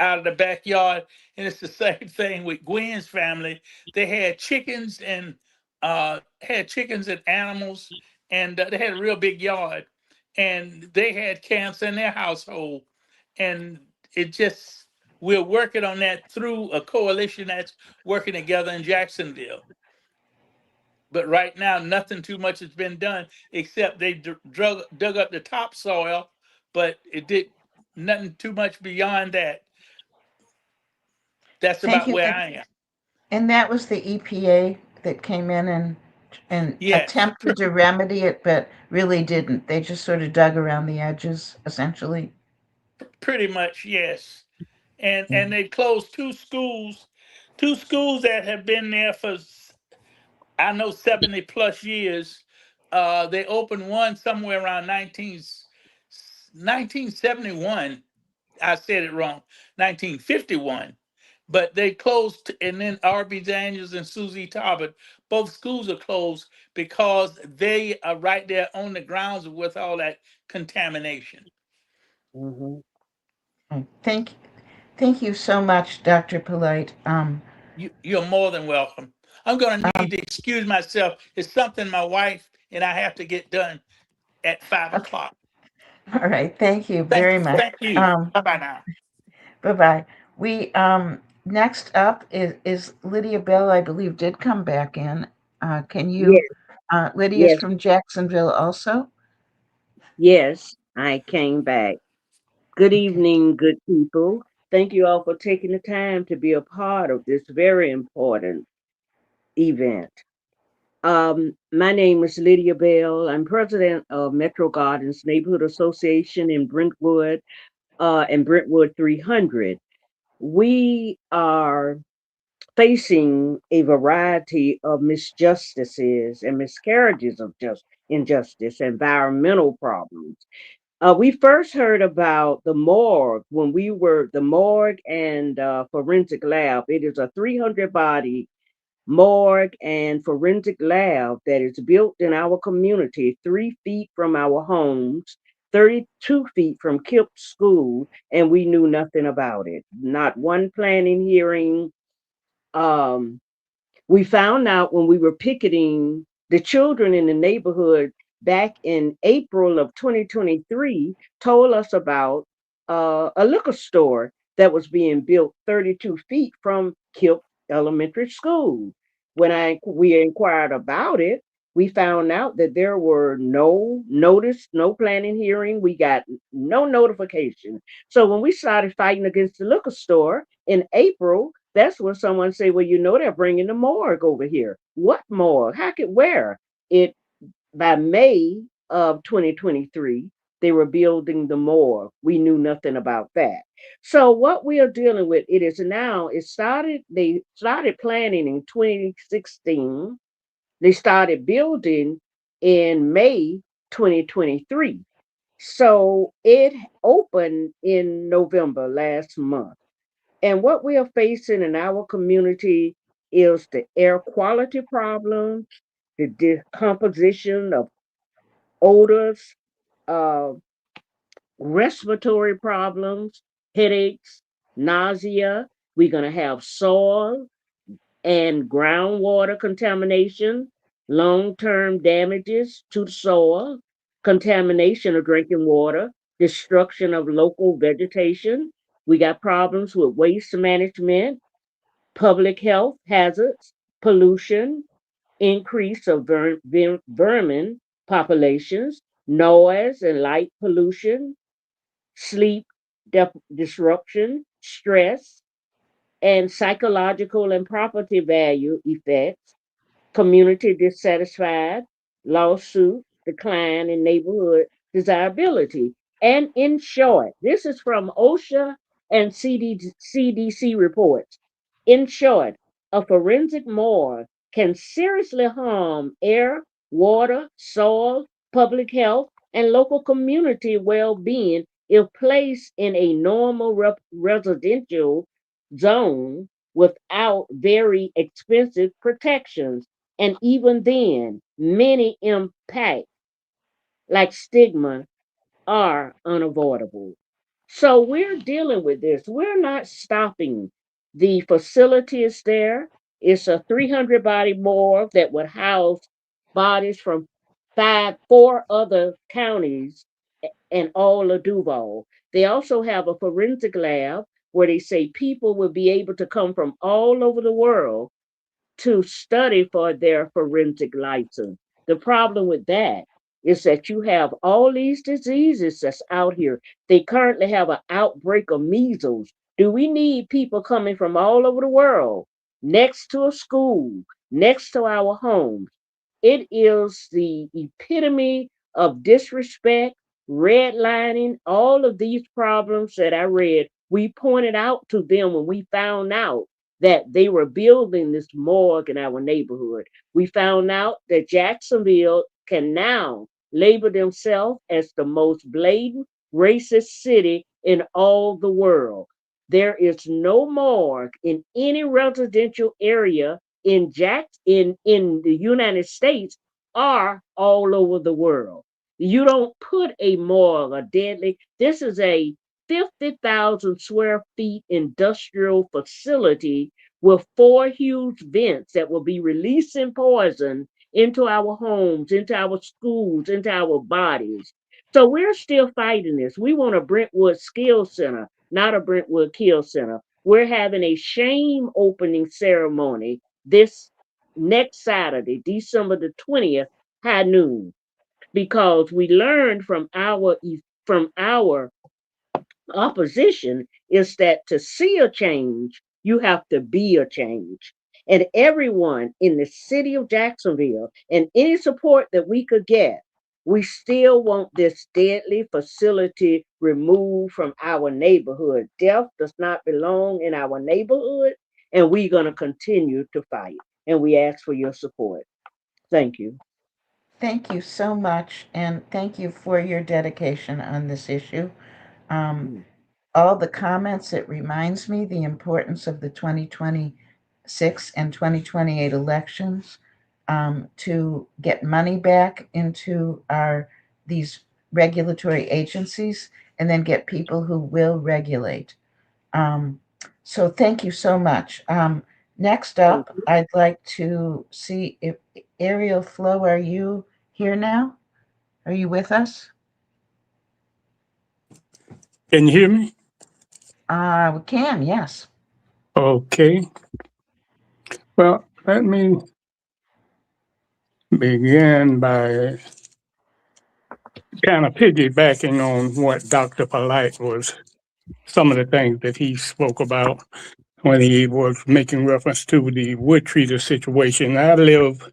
out of the backyard, and it's the same thing with Gwen's family. They had chickens and animals, and they had a real big yard, and they had cancer in their household, and it just we're working on that through a coalition that's working together in Jacksonville. But right now, nothing too much has been done except they dug up the topsoil, but it did nothing too much beyond that. That's Thank about you. where I am. And that was the EPA that came in and Yes, attempted to remedy it, but really didn't. They just sort of dug around the edges, essentially. pretty much yes. And Yeah. they closed two schools that have been there for I know 70 plus years. They opened one somewhere around 1971. I said it wrong, 1951. But they closed, and then R.B. Daniels and Susie Talbot, both schools are closed because they are right there on the grounds with all that contamination. Hmm. Thank thank you so much, Dr. Polite. You're more than welcome. I'm going to need to excuse myself. It's something my wife and I have to get done at 5 o'clock. All right, thank you Thank, very much. thank you. Bye bye now. Bye bye. We next up is Lydia Bell. I believe did come back in. Can Yes, you? Lydia's yes, from Jacksonville, also. yes. I came back. Good Okay. evening, good people. Thank you all for taking the time to be a part of this very important event. My name is Lydia Bell. I'm president of Metro Gardens Neighborhood Association in Brentwood, and Brentwood 300. We are facing a variety of misjustices and miscarriages of injustice, environmental problems. We first heard about the morgue when we were the morgue and forensic lab. It is a 300 body morgue and forensic lab that is built in our community, 3 feet from our homes, 32 feet from KIPP School, and we knew nothing about it. Not one planning hearing. Um, we found out when we were picketing the children in the neighborhood back in April of 2023 told us about a liquor store that was being built 32 feet from KIPP Elementary School. When we inquired about it, we found out that there were no notice, no planning hearing. We got no notification. So when we started fighting against the liquor store in April, that's when someone say, "Well, they're bringing the morgue over here." What morgue? How could where? It By May of 2023, they were building the morgue. We knew nothing about that. So what we are dealing with, it is now. They started planning in 2016. They started building in May 2023. So it opened in November last month. And what we are facing in our community is the air quality problems, the decomposition of odors, uh, respiratory problems, headaches, nausea. We're going to have soil and groundwater contamination, long term damages to the soil, contamination of drinking water, destruction of local vegetation. We got problems with waste management, public health hazards, pollution, increase of vermin populations, noise and light pollution, sleep disruption, stress, and psychological and property value effects, community dissatisfied, lawsuit, decline in neighborhood desirability. And in short, this is from OSHA and CDC reports. In short, a forensic morgue can seriously harm air, water, soil, public health, and local community well being if placed in a normal residential zone without very expensive protections. And even then, many impacts like stigma are unavoidable. So we're dealing with this. We're not stopping. The facility is there. It's a 300 body morgue that would house bodies from four other counties and all of Duval. They also have a forensic lab where they say people will be able to come from all over the world to study for their forensic license. The problem with that is that you have all these diseases that's out here. They currently have an outbreak of measles. Do we need people coming from all over the world next to a school, next to our homes? It is the epitome of disrespect, redlining, all of these problems that I read. We pointed out to them when we found out that they were building this morgue in our neighborhood. We found out that Jacksonville can now label themselves as the most blatant racist city in all the world. There is no morgue in any residential area in the United States or all over the world. You don't put a morgue, a deadly. This is a 50,000 square feet industrial facility with four huge vents that will be releasing poison into our homes, into our schools, into our bodies. So we're still fighting this. We want a Brentwood Skill Center, not a Brentwood Kill Center. We're having a shame opening ceremony this next Saturday, December the 20th, high noon, because we learned from our opposition is that to see a change, you have to be a change. And everyone in the city of Jacksonville and any support that we could get, we still want this deadly facility removed from our neighborhood. Death does not belong in our neighborhood, and we're going to continue to fight. And we ask for your support. Thank you. Thank you so much, and thank you for your dedication on this issue. Um, Mm. all the comments, it reminds me the importance of the 2026 and 2028 elections, to get money back into our these regulatory agencies and then get people who will regulate. Um, so thank you so much. Next Thank up, you. I'd like to see if Ariel Flo, are you here now? Are you with us? Can you hear me? We can, yes. Okay. Well, let me begin by kind of piggybacking on what Dr. Polite was, some of the things that he spoke about when he was making reference to the wood treater situation. I live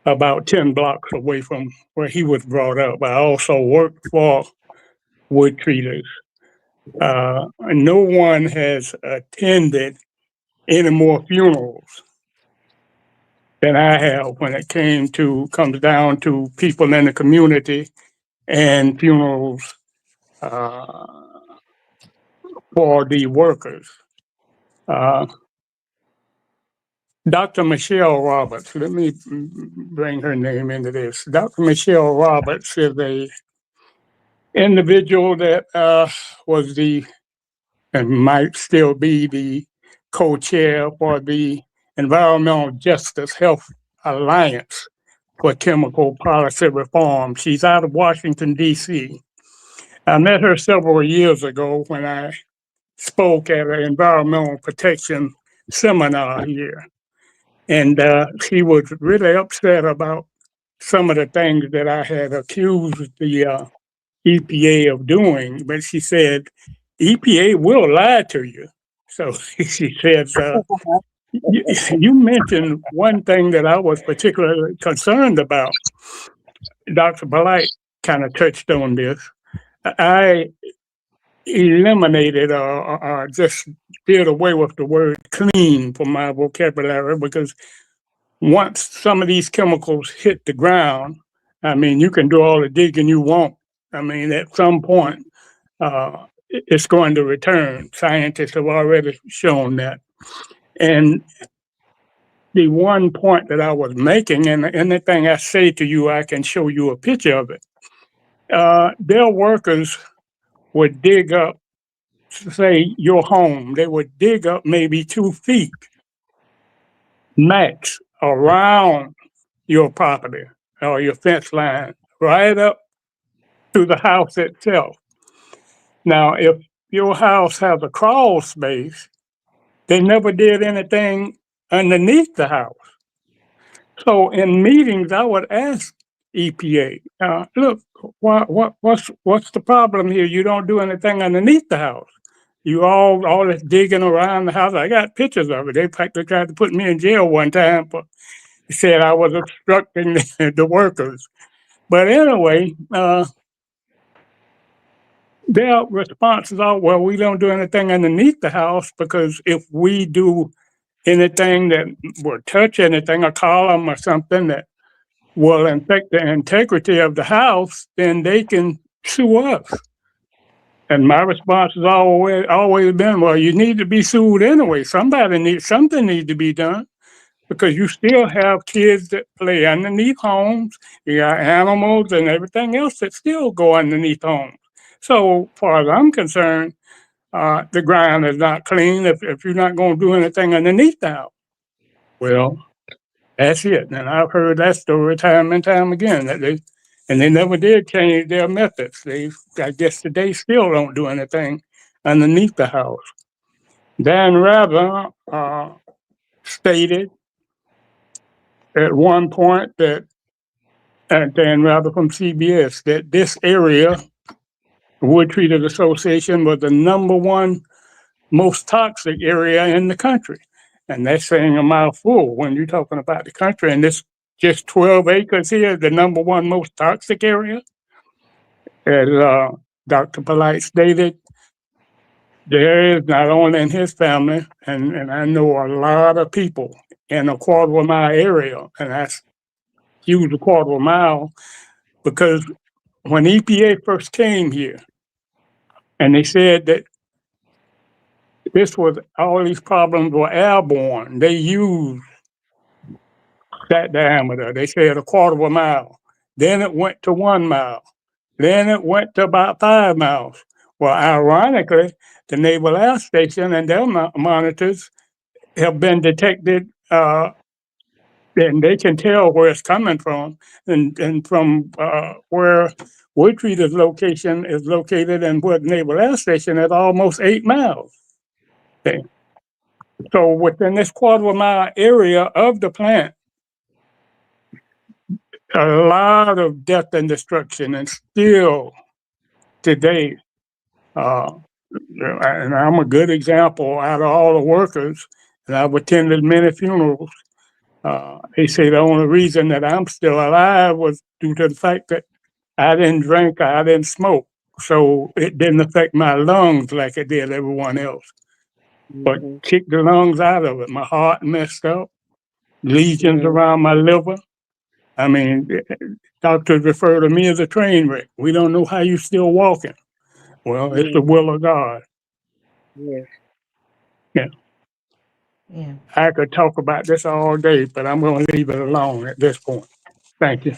about 10 blocks away from where he was brought up. I also worked for wood treaters. No one has attended any more funerals than I have when it comes down to people in the community and funerals uh, for the workers. Uh, Dr. Michelle Roberts, let me bring her name into this. Dr. Michelle Roberts is a individual that was and might still be the co-chair for the Environmental Justice Health Alliance for chemical policy reform. She's out of Washington, D.C. I met her several years ago when I spoke at an environmental protection seminar here. And she was really upset about some of the things that I had accused the EPA of doing. But she said, EPA will lie to you. So she says, you mentioned one thing that I was particularly concerned about. Dr. Blight kind of touched on this. I eliminated or just did away with the word clean from my vocabulary because once some of these chemicals hit the ground, I mean, you can do all the digging you want. I mean, at some point, it's going to return. Scientists have already shown that. And the one point that I was making, and anything I say to you, I can show you a picture of it. Their workers would dig up, say, your home. They would dig up maybe 2 feet max around your property or your fence line, right up to the house itself. Now, if your house has a crawl space, they never did anything underneath the house. So in meetings, I would ask EPA, look, what's the problem here? You don't do anything underneath the house. You all this digging around the house. I got pictures of it. They practically tried to put me in jail one time for said I was obstructing the workers. But anyway, their responses are, well, we don't do anything underneath the house because if we do anything that will touch anything, a column or something that will affect the integrity of the house, then they can sue us. And my response has always been, well, you need to be sued anyway. Something needs to be done because you still have kids that play underneath homes. You got animals and everything else that still go underneath homes. So far as I'm concerned, the ground is not clean if you're not going to do anything underneath the house. Well, that's it. And I've heard that story time and time again they never did change their methods. I guess today still don't do anything underneath the house. Dan Rather stated at one point that, Dan Rather from CBS, that this area, Wood Treaters Association, was the number one most toxic area in the country. And that's saying a mouthful when you're talking about the country. And this just 12 acres here, the number one most toxic area. As Dr. Polite stated, there is not only in his family, and I know a lot of people in a quarter of a mile area, and that's huge, a quarter of a mile, because when EPA first came here, and they said that all these problems were airborne, they used that diameter. They said a quarter of a mile. Then it went to 1 mile. Then it went to about 5 miles. Well, ironically, the Naval Air Station and their monitors have been detected, and they can tell where it's coming from, and from where Woodtreater's location is located and where the Naval Air Station is almost 8 miles. Okay. So within this quarter of a mile area of the plant, a lot of death and destruction, and still today, and I'm a good example out of all the workers, and I've attended many funerals. They say the only reason that I'm still alive was due to the fact that I didn't drink, I didn't smoke, so it didn't affect my lungs like it did everyone else. But kicked the lungs out of it. My heart messed up, lesions around my liver. I mean, doctors refer to me as a train wreck. We don't know how you're still walking. Well, it's the will of God. Yes. Yeah. Yeah. I could talk about this all day, but I'm going to leave it alone at this point. Thank you.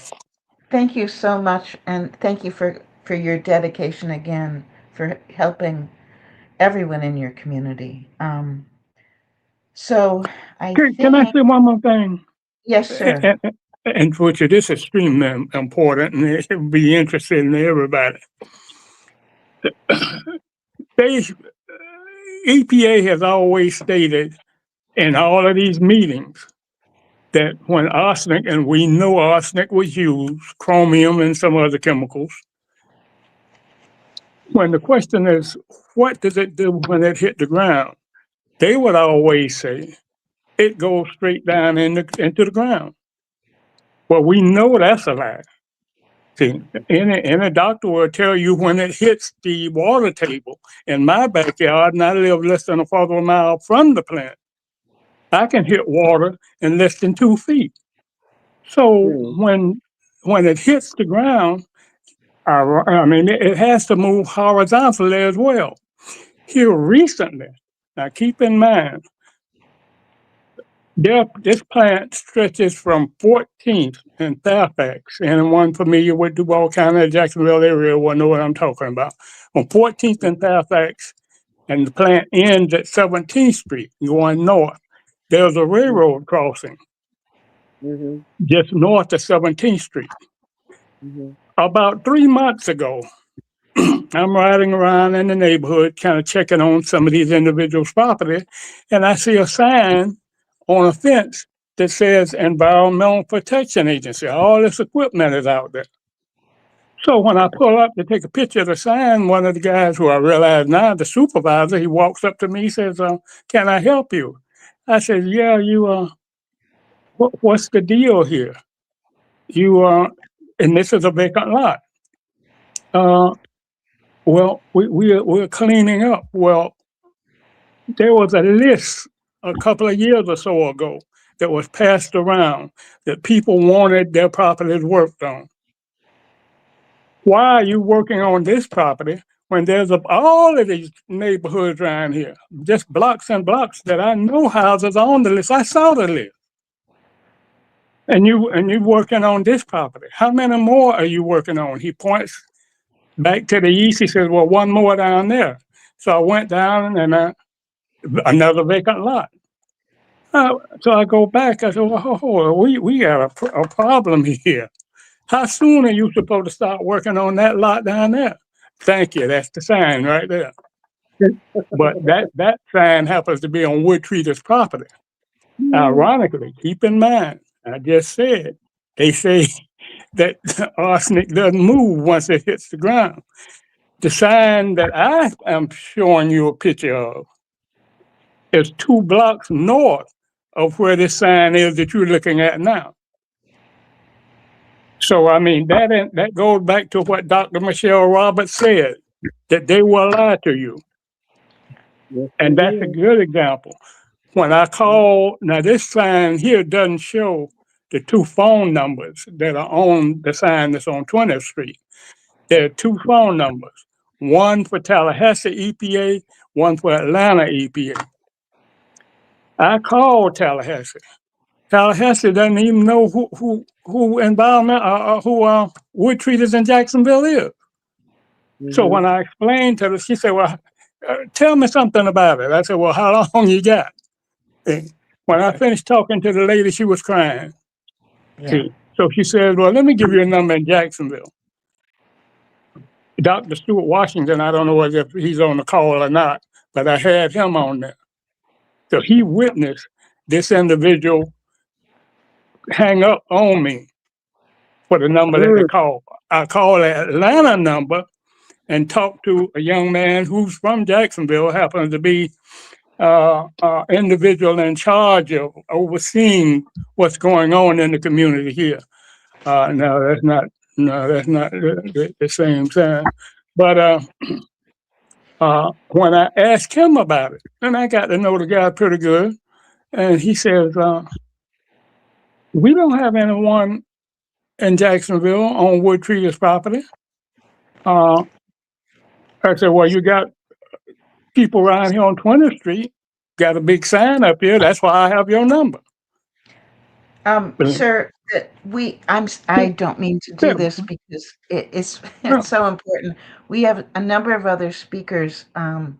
Thank you so much, and thank you for your dedication again for helping everyone in your community. So I Can I think say one more thing? yes, sir. and which it is extremely important, and it would be interesting to everybody. They EPA has always stated in all of these meetings that when arsenic, and we know arsenic was used, chromium and some other chemicals, when the question is, what does it do when it hit the ground? They would always say, it goes straight down into the ground. Well, we know that's a lie. See, any doctor will tell you when it hits the water table. In my backyard, and I live less than a quarter of a mile from the plant, I can hit water in less than 2 feet. So when it hits the ground, I mean, it has to move horizontally as well. Here recently, now keep in mind, this plant stretches from 14th and Fairfax. Anyone familiar with Duval County, Jacksonville area will know what I'm talking about. On 14th and Fairfax, and the plant ends at 17th Street, going north. There's a railroad crossing just north of 17th Street. About 3 months ago, I'm riding around in the neighborhood, kind of checking on some of these individuals' property, and I see a sign on a fence that says Environmental Protection Agency. All this equipment is out there. So when I pull up to take a picture of the sign, one of the guys who I realize now, the supervisor, he walks up to me, he says, "Can I help you?" I said, "Yeah, what's the deal here? And this is a vacant lot. Well, we're cleaning up." Well, there was a list a couple of years or so ago that was passed around that people wanted their properties worked on. Why are you working on this property when there's all of these neighborhoods around here, just blocks and blocks that I know houses are on the list? I saw the list. And you working on this property. How many more are you working on? He points back to the east. He says, "Well, one more down there." So I went down and another vacant lot. So I go back. I said, "Well, we got a problem here. How soon are you supposed to start working on that lot down there?" Thank you. That's the sign right there. But that sign happens to be on Wood Treater's property. Ironically, keep in mind, I just said, they say that arsenic doesn't move once it hits the ground. The sign that I am showing you a picture of is 2 blocks north of where this sign is that you're looking at now. So, I mean, that goes back to what Dr. Michelle Roberts said, that they will lie to you. And that's a good example. When I call, now this sign here doesn't show the 2 phone numbers that are on the sign that's on 20th Street. There are 2 phone numbers, one for Tallahassee EPA, one for Atlanta EPA. I called Tallahassee. Tallahassee doesn't even know who environment who Wood Treaters in Jacksonville is. So when I explained to her, she said, "Well, tell me something about it." I said, "Well, how long you got?" And when I finished talking to the lady, she was crying. See, so she said, "Well, let me give you a number in Jacksonville. Dr. Stuart Washington, I don't know whether he's on the call or not, but I had him on there. So he witnessed this individual hang up on me for the number that they called. I called the Atlanta number and talked to a young man who's from Jacksonville, happens to be individual in charge of overseeing what's going on in the community here. No, that's not the same thing. But when I asked him about it, and I got to know the guy pretty good, and he says, "We don't have anyone in Jacksonville on Wood Treater's property." I said, "Well, you got people around here on 20th Street, got a big sign up here. That's why I have your number." Sir, I don't mean to do Yeah, this because it's yeah, it's so important. We have a number of other speakers, and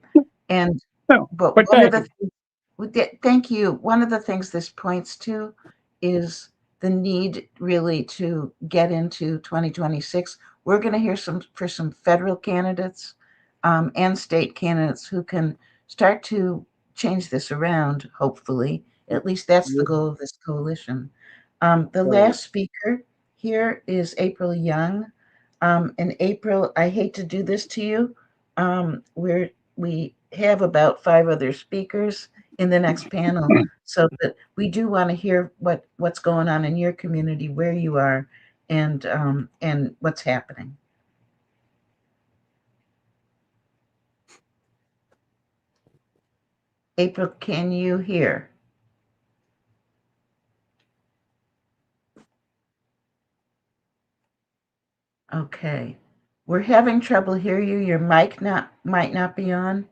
yeah. but But one of thank the you. thank you. One of the things this points to is the need really to get into 2026. We're going to hear some federal candidates and state candidates who can start to change this around, hopefully. At least that's the goal of this coalition. The last speaker here is April Young. And April, I hate to do this to you. We have about 5 other speakers in the next panel, so that we do want to hear what's going on in your community, where you are, and what's happening. April, can you hear? Okay. We're having trouble hear you. Your mic might not be on.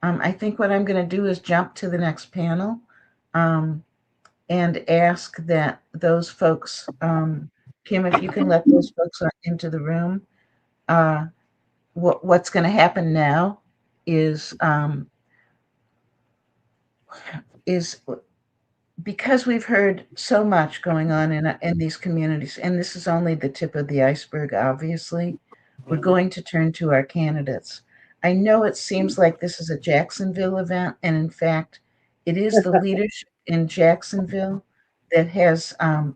I think what I'm going to do is jump to the next panel and ask that those folks, Kim, if you can let those folks into the room. What's going to happen now is because we've heard so much going on in these communities, and this is only the tip of the iceberg, obviously, we're going to turn to our candidates. I know it seems like this is a Jacksonville event, and in fact, it is the leadership in Jacksonville that has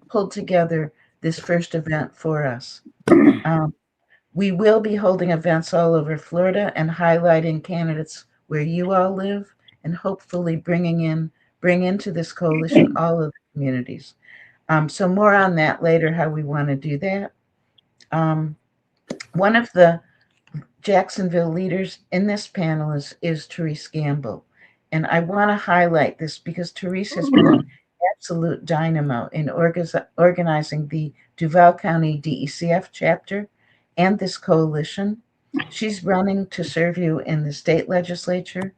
pulled together this first event for us. We will be holding events all over Florida and highlighting candidates where you all live, and hopefully bring into this coalition all of the communities. So more on that later, how we want to do that. One of the Jacksonville leaders in this panel is Therese Gamble. And I want to highlight this because Therese has been an absolute dynamo in organizing the Duval County DECF chapter and this coalition. She's running to serve you in the state legislature.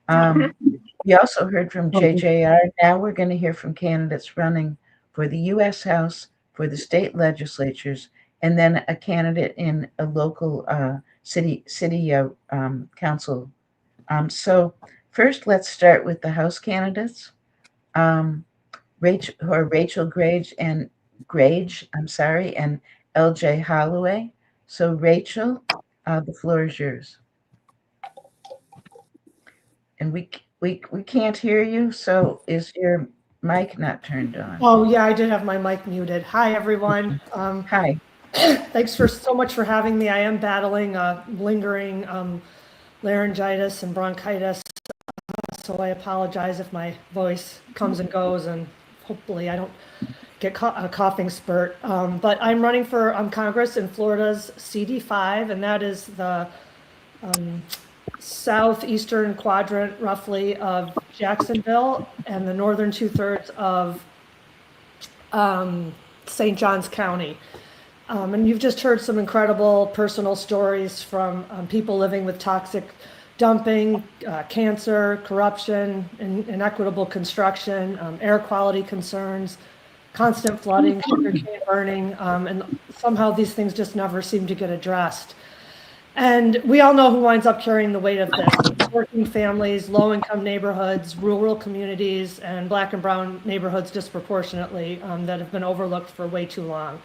We also heard from JJR. Now we're going to hear from candidates running for the U.S. House, for the state legislatures, and then a candidate in a local city council. So first, let's start with the House candidates. Rachel Grage and LJ Holloway. So Rachel, the floor is yours. And we can't hear you. So is your mic not turned on? Oh yeah, I did have my mic muted. Hi everyone. Hi. Thanks so much for having me. I am battling lingering laryngitis and bronchitis, so I apologize if my voice comes and goes, and hopefully I don't get a coughing spurt. But I'm running for Congress in Florida's CD5, and that is the southeastern quadrant, roughly, of Jacksonville and the northern 2/3 of St. Johns County. And you've just heard some incredible personal stories from people living with toxic dumping, cancer, corruption, inequitable construction, air quality concerns, constant flooding, sugarcane burning, and somehow these things just never seem to get addressed. And we all know who winds up carrying the weight of this: working families, low-income neighborhoods, rural communities, and Black and brown neighborhoods disproportionately that have been overlooked for way too long.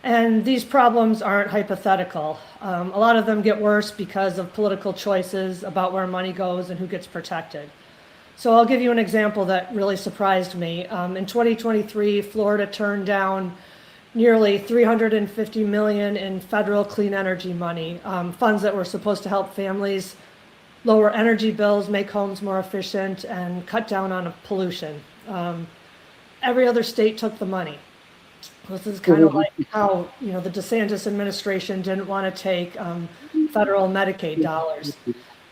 And these problems aren't hypothetical. A lot of them get worse because of political choices about where money goes and who gets protected. So I'll give you an example that really surprised me. In 2023, Florida turned down nearly $350 million in federal clean energy money, funds that were supposed to help families lower energy bills, make homes more efficient, and cut down on pollution. Every other state took the money. This is kind of like how the DeSantis administration didn't want to take federal Medicaid dollars.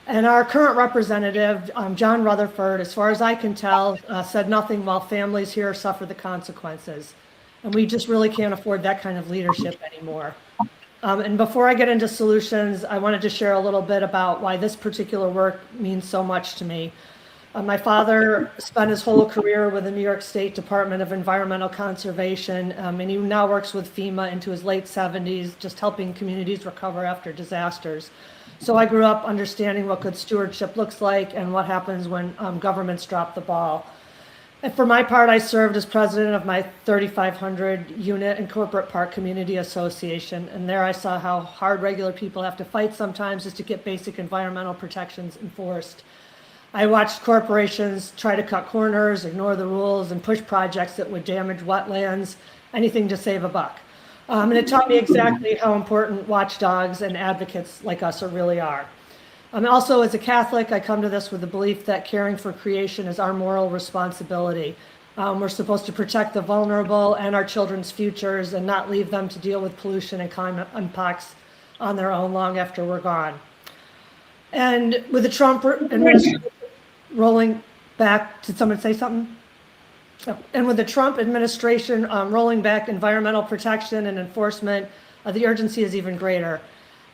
And our current representative, John Rutherford, as far as I can tell, said nothing while families here suffer the consequences. And we just really can't afford that kind of leadership anymore. And before I get into solutions, I wanted to share a little bit about why this particular work means so much to me. My father spent his whole career with the New York State Department of Environmental Conservation, and he now works with FEMA into his late 70s, just helping communities recover after disasters. So I grew up understanding what good stewardship looks like and what happens when governments drop the ball. And for my part, I served as president of my 3,500 unit and corporate park community association. And there I saw how hard regular people have to fight sometimes just to get basic environmental protections enforced. I watched corporations try to cut corners, ignore the rules, and push projects that would damage wetlands, anything to save a buck. And it taught me exactly how important watchdogs and advocates like us really are. Also, as a Catholic, I come to this with the belief that caring for creation is our moral responsibility. We're supposed to protect the vulnerable and our children's futures and not leave them to deal with pollution and climate impacts on their own long after we're gone. And with the Trump administration rolling back, did someone say something? Oh, and with the Trump administration rolling back environmental protection and enforcement, the urgency is even greater.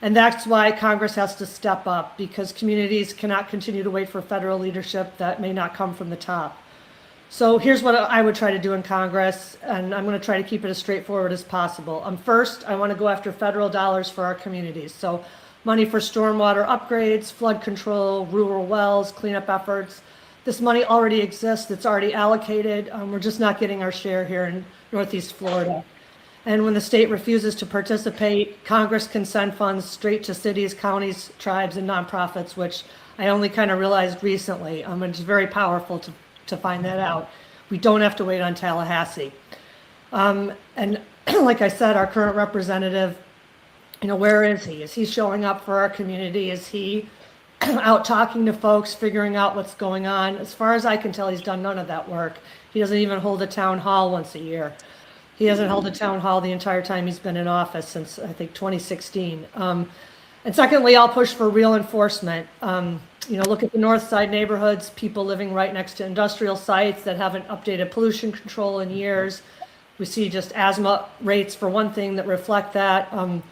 And that's why Congress has to step up, because communities cannot continue to wait for federal leadership that may not come from the top. So here's what I would try to do in Congress, and I'm going to try to keep it as straightforward as possible. First, I want to go after federal dollars for our communities. So money for stormwater upgrades, flood control, rural wells, cleanup efforts. This money already exists. It's already allocated. We're just not getting our share here in Northeast Florida. And when the state refuses to participate, Congress can send funds straight to cities, counties, tribes, and nonprofits, which I only kind of realized recently. It's very powerful to find that out. We don't have to wait on Tallahassee. And like I said, our current representative, where is he? Is he showing up for our community? Is he out talking to folks, figuring out what's going on? As far as I can tell, he's done none of that work. He doesn't even hold a town hall once a year. He hasn't held a town hall the entire time he's been in office since, I think, 2016. And secondly, I'll push for real enforcement. Look at the north side neighborhoods, people living right next to industrial sites that haven't updated pollution control in years. We see just asthma rates, for one thing, that reflect that. And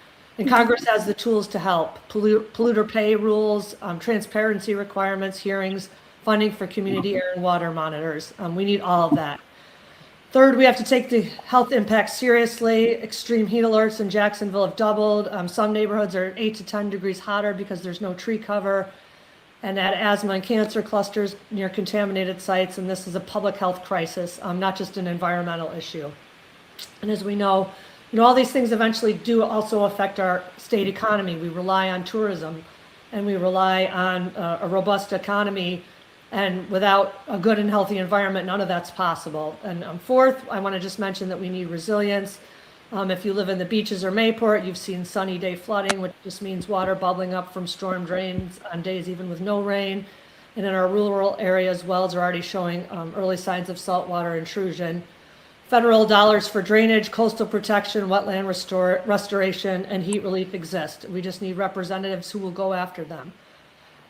Congress has the tools to help. Polluter pay rules, transparency requirements, hearings, funding for community air and water monitors. We need all of that. Third, we have to take the health impacts seriously. Extreme heat alerts in Jacksonville have doubled. Some neighborhoods are 8 to 10 degrees hotter because there's no tree cover, and add asthma and cancer clusters near contaminated sites. And this is a public health crisis, not just an environmental issue. And as we know, all these things eventually do also affect our state economy. We rely on tourism, and we rely on a robust economy. And without a good and healthy environment, none of that's possible. And fourth, I want to just mention that we need resilience. If you live in the beaches or Mayport, you've seen sunny day flooding, which just means water bubbling up from storm drains on days even with no rain. And in our rural areas, wells are already showing early signs of saltwater intrusion. Federal dollars for drainage, coastal protection, wetland restoration, and heat relief exist. We just need representatives who will go after them.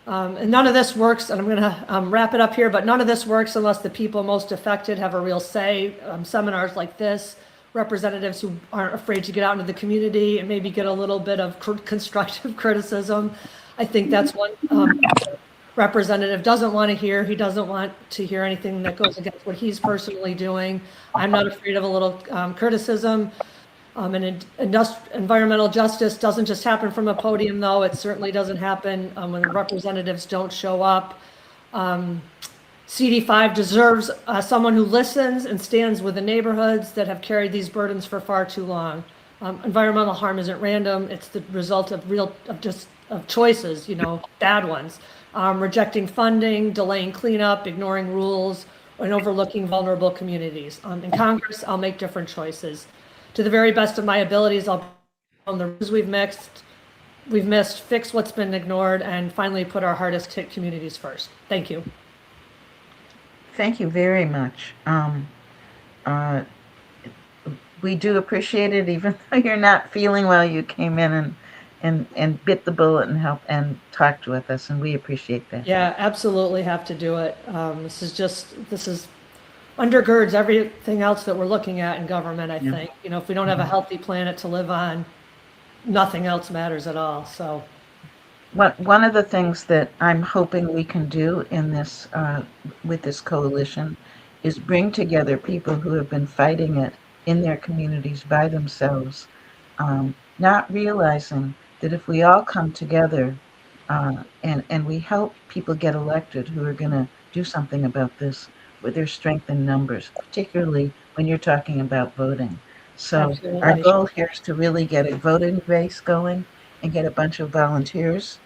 And none of this works, and I'm going to wrap it up here, but none of this works unless the people most affected have a real say. Seminars like this, representatives who aren't afraid to get out into the community and maybe get a little bit of constructive criticism. I think that's what representative doesn't want to hear. He doesn't want to hear anything that goes against what he's personally doing. I'm not afraid of a little criticism. And environmental justice doesn't just happen from a podium, though. It certainly doesn't happen when representatives don't show up. CD5 deserves someone who listens and stands with the neighborhoods that have carried these burdens for far too long. Environmental harm isn't random. It's the result of choices, bad ones. Rejecting funding, delaying cleanup, ignoring rules, and overlooking vulnerable communities. In Congress, I'll make different choices. To the very best of my abilities, I'll on the rules we've missed, fix what's been ignored, and finally put our hardest hit communities first. Thank you. Thank you very much. We do appreciate it, even though you're not feeling well. You came in and bit the bullet and helped and talked with us, and we appreciate that. Yeah, absolutely have to do it. This is undergirds everything else that we're looking at in government, I think. If we don't have a healthy planet to live on, nothing else matters at all. So one of the things that I'm hoping we can do in this with this coalition is bring together people who have been fighting it in their communities by themselves, not realizing that if we all come together and we help people get elected who are going to do something about this, with their strength in numbers, particularly when you're talking about voting. So our Absolutely. goal here is to really get a voting base going and get a bunch of volunteers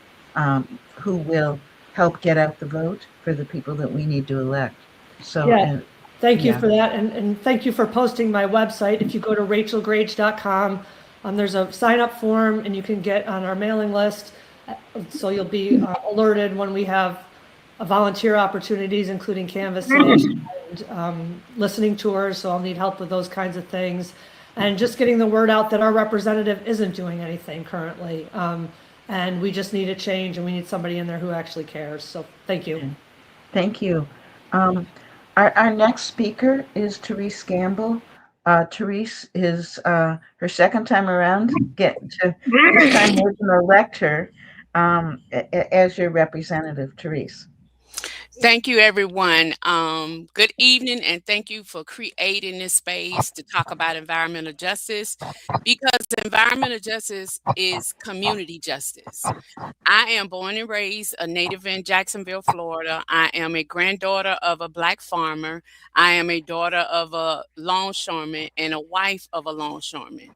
who will help get out the vote for the people that we need to elect. So, Yeah. and Thank you yeah, for that. And thank you for posting my website. If you go to rachelgrage.com, there's a sign up form and you can get on our mailing list. So you'll be alerted when we have volunteer opportunities, including canvassing and listening tours. So I'll need help with those kinds of things. And just getting the word out that our representative isn't doing anything currently. And we just need a change and we need somebody in there who actually cares. So thank you. thank you. Um, our next speaker is Therese Gamble. Therese is her second time around. This time we're going to elect her as your representative, Therese. Thank you, everyone. Good evening, and thank you for creating this space to talk about environmental justice because environmental justice is community justice. I am born and raised a native in Jacksonville, Florida. I am a granddaughter of a Black farmer. I am a daughter of a longshoreman and a wife of a longshoreman.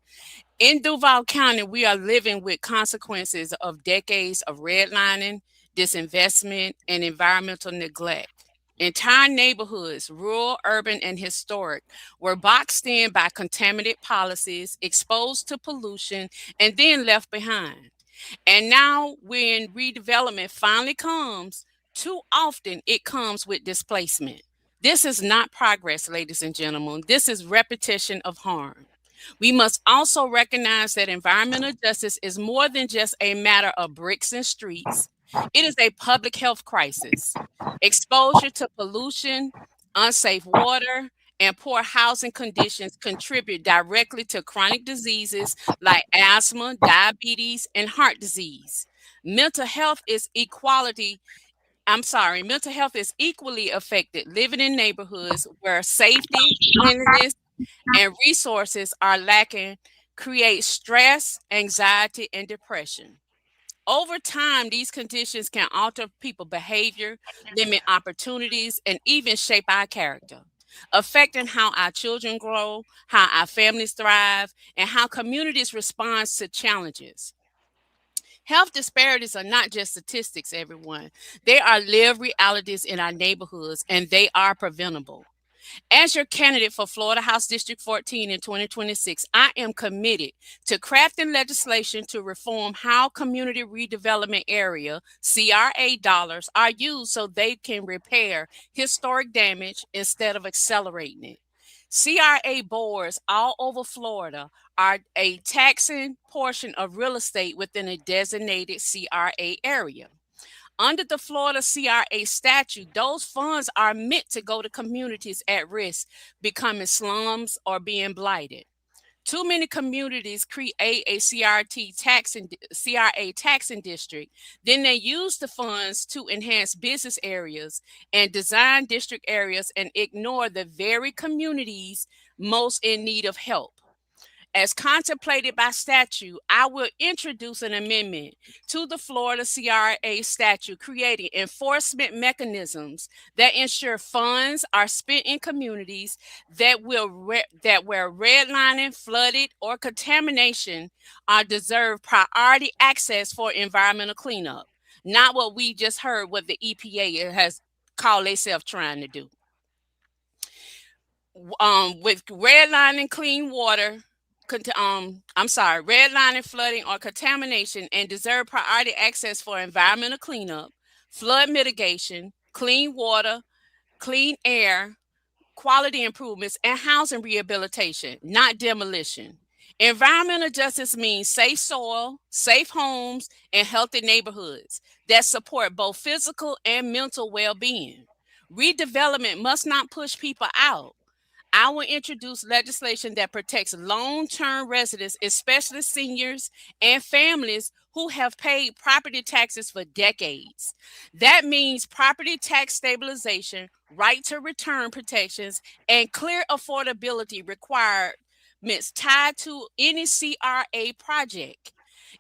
In Duval County, we are living with consequences of decades of redlining, disinvestment, and environmental neglect. Entire neighborhoods, rural, urban, and historic, were boxed in by contaminated policies, exposed to pollution, and then left behind. And now, when redevelopment finally comes, too often it comes with displacement. This is not progress, ladies and gentlemen. This is repetition of harm. We must also recognize that environmental justice is more than just a matter of bricks and streets. It is a public health crisis. Exposure to pollution, unsafe water, and poor housing conditions contribute directly to chronic diseases like asthma, diabetes, and heart disease. Mental health is mental health is equally affected living in neighborhoods where safety, cleanliness, and resources are lacking, create stress, anxiety, and depression. Over time, these conditions can alter people's behavior, limit opportunities, and even shape our character, affecting how our children grow, how our families thrive, and how communities respond to challenges. Health disparities are not just statistics, everyone. They are lived realities in our neighborhoods, and they are preventable. As your candidate for Florida House District 14 in 2026, I am committed to crafting legislation to reform how community redevelopment area CRA dollars are used so they can repair historic damage instead of accelerating it. CRA boards all over Florida are a taxing portion of real estate within a designated CRA area. Under the Florida CRA statute, those funds are meant to go to communities at risk, becoming slums or being blighted. Too many communities create a CRA taxing district. Then they use the funds to enhance business areas and design district areas and ignore the very communities most in need of help. As contemplated by statute, I will introduce an amendment to the Florida CRA statute creating enforcement mechanisms that ensure funds are spent in communities that where redlining, flooded, or contamination are deserve priority access for environmental cleanup. Not what we just heard what the EPA has called themselves trying to do. With redlining clean water, redlining, flooding, or contamination, and deserve priority access for environmental cleanup, flood mitigation, clean water, clean air, quality improvements, and housing rehabilitation, not demolition. Environmental justice means safe soil, safe homes, and healthy neighborhoods that support both physical and mental well being. Redevelopment must not push people out. I will introduce legislation that protects long term residents, especially seniors and families who have paid property taxes for decades. That means property tax stabilization, right to return protections, and clear affordability requirements tied to any CRA project.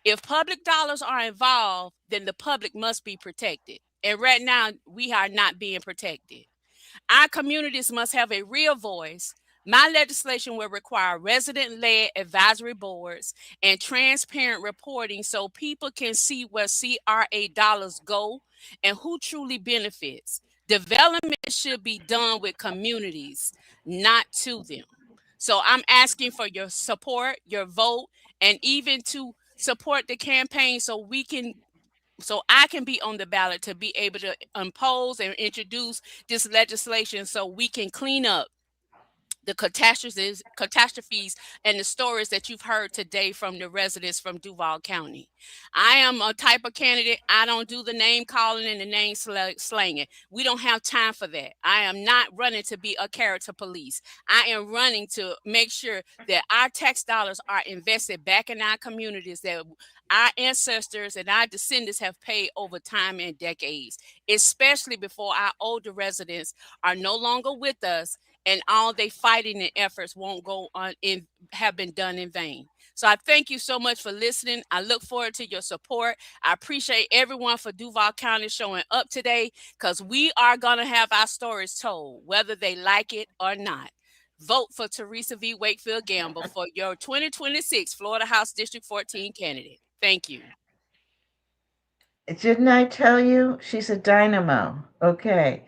If public dollars are involved, then the public must be protected. And right now, we are not being protected. Our communities must have a real voice. My legislation will require resident-led advisory boards and transparent reporting so people can see where CRA dollars go and who truly benefits. Development should be done with communities, not to them. So I'm asking for your support, your vote, and even to support the campaign so I can be on the ballot to be able to impose and introduce this legislation so we can clean up the catastrophes and the stories that you've heard today from the residents from Duval County. I am a type of candidate. I don't do the name calling and the name slanging. We don't have time for that. I am not running to be a character police. I am running to make sure that our tax dollars are invested back in our communities that our ancestors and our descendants have paid over time and decades, especially before our older residents are no longer with us and all they fighting and efforts won't go on in have been done in vain. So I thank you so much for listening. I look forward to your support. I appreciate everyone for Duval County showing up today because we are going to have our stories told, whether they like it or not. Vote for Teresa V. Wakefield Gamble for your 2026 Florida House District 14 candidate. Thank you. Didn't I tell you she's a dynamo? Okay.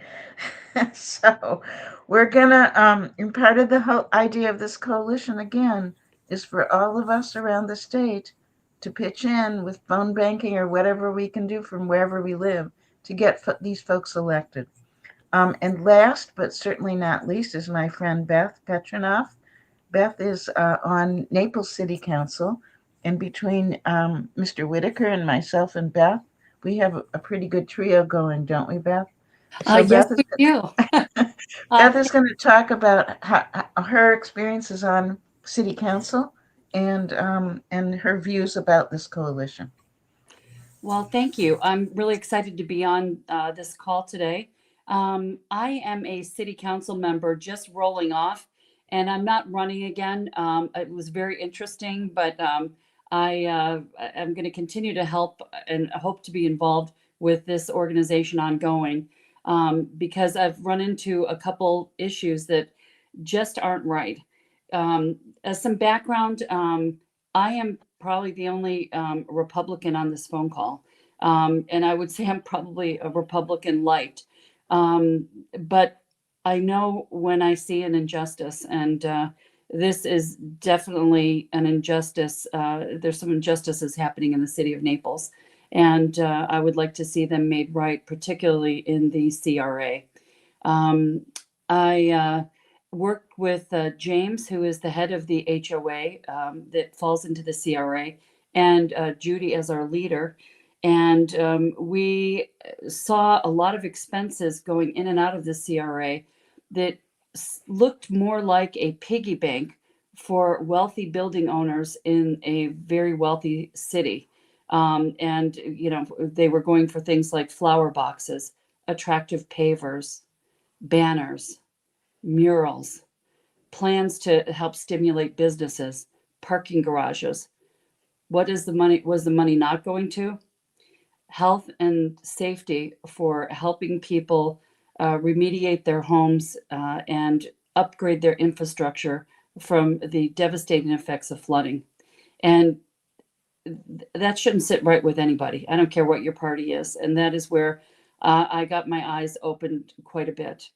So we're gonna and part of the whole idea of this coalition again is for all of us around the state to pitch in with phone banking or whatever we can do from wherever we live to get these folks elected. And last but certainly not least is my friend Beth Petronoff. Beth is on Naples City Council, and between Mr. Whitaker and myself and Beth, we have a pretty good trio going, don't we, Beth? So Yes, we do. Beth is going to talk about her experiences on City Council and her views about this coalition. Well, thank you. I'm really excited to be on this call today. I am a City Council member just rolling off, and I'm not running again. It was very interesting, but I am going to continue to help and hope to be involved with this organization ongoing. Because I've run into a couple issues that just aren't right. As some background, I am probably the only Republican on this phone call. And I would say I'm probably a Republican light. But I know when I see an injustice, and this is definitely an injustice. There's some injustices happening in the city of Naples. And I would like to see them made right, particularly in the CRA. I worked with James, who is the head of the HOA that falls into the CRA, and Judy as our leader. And we saw a lot of expenses going in and out of the CRA that looked more like a piggy bank for wealthy building owners in a very wealthy city. And, you know, they were going for things like flower boxes, attractive pavers, banners, murals, plans to help stimulate businesses, parking garages. What is the money? Was the money not going to? Health and safety for helping people remediate their homes and upgrade their infrastructure from the devastating effects of flooding. And that shouldn't sit right with anybody. I don't care what your party is. And that is where I got my eyes opened quite a bit.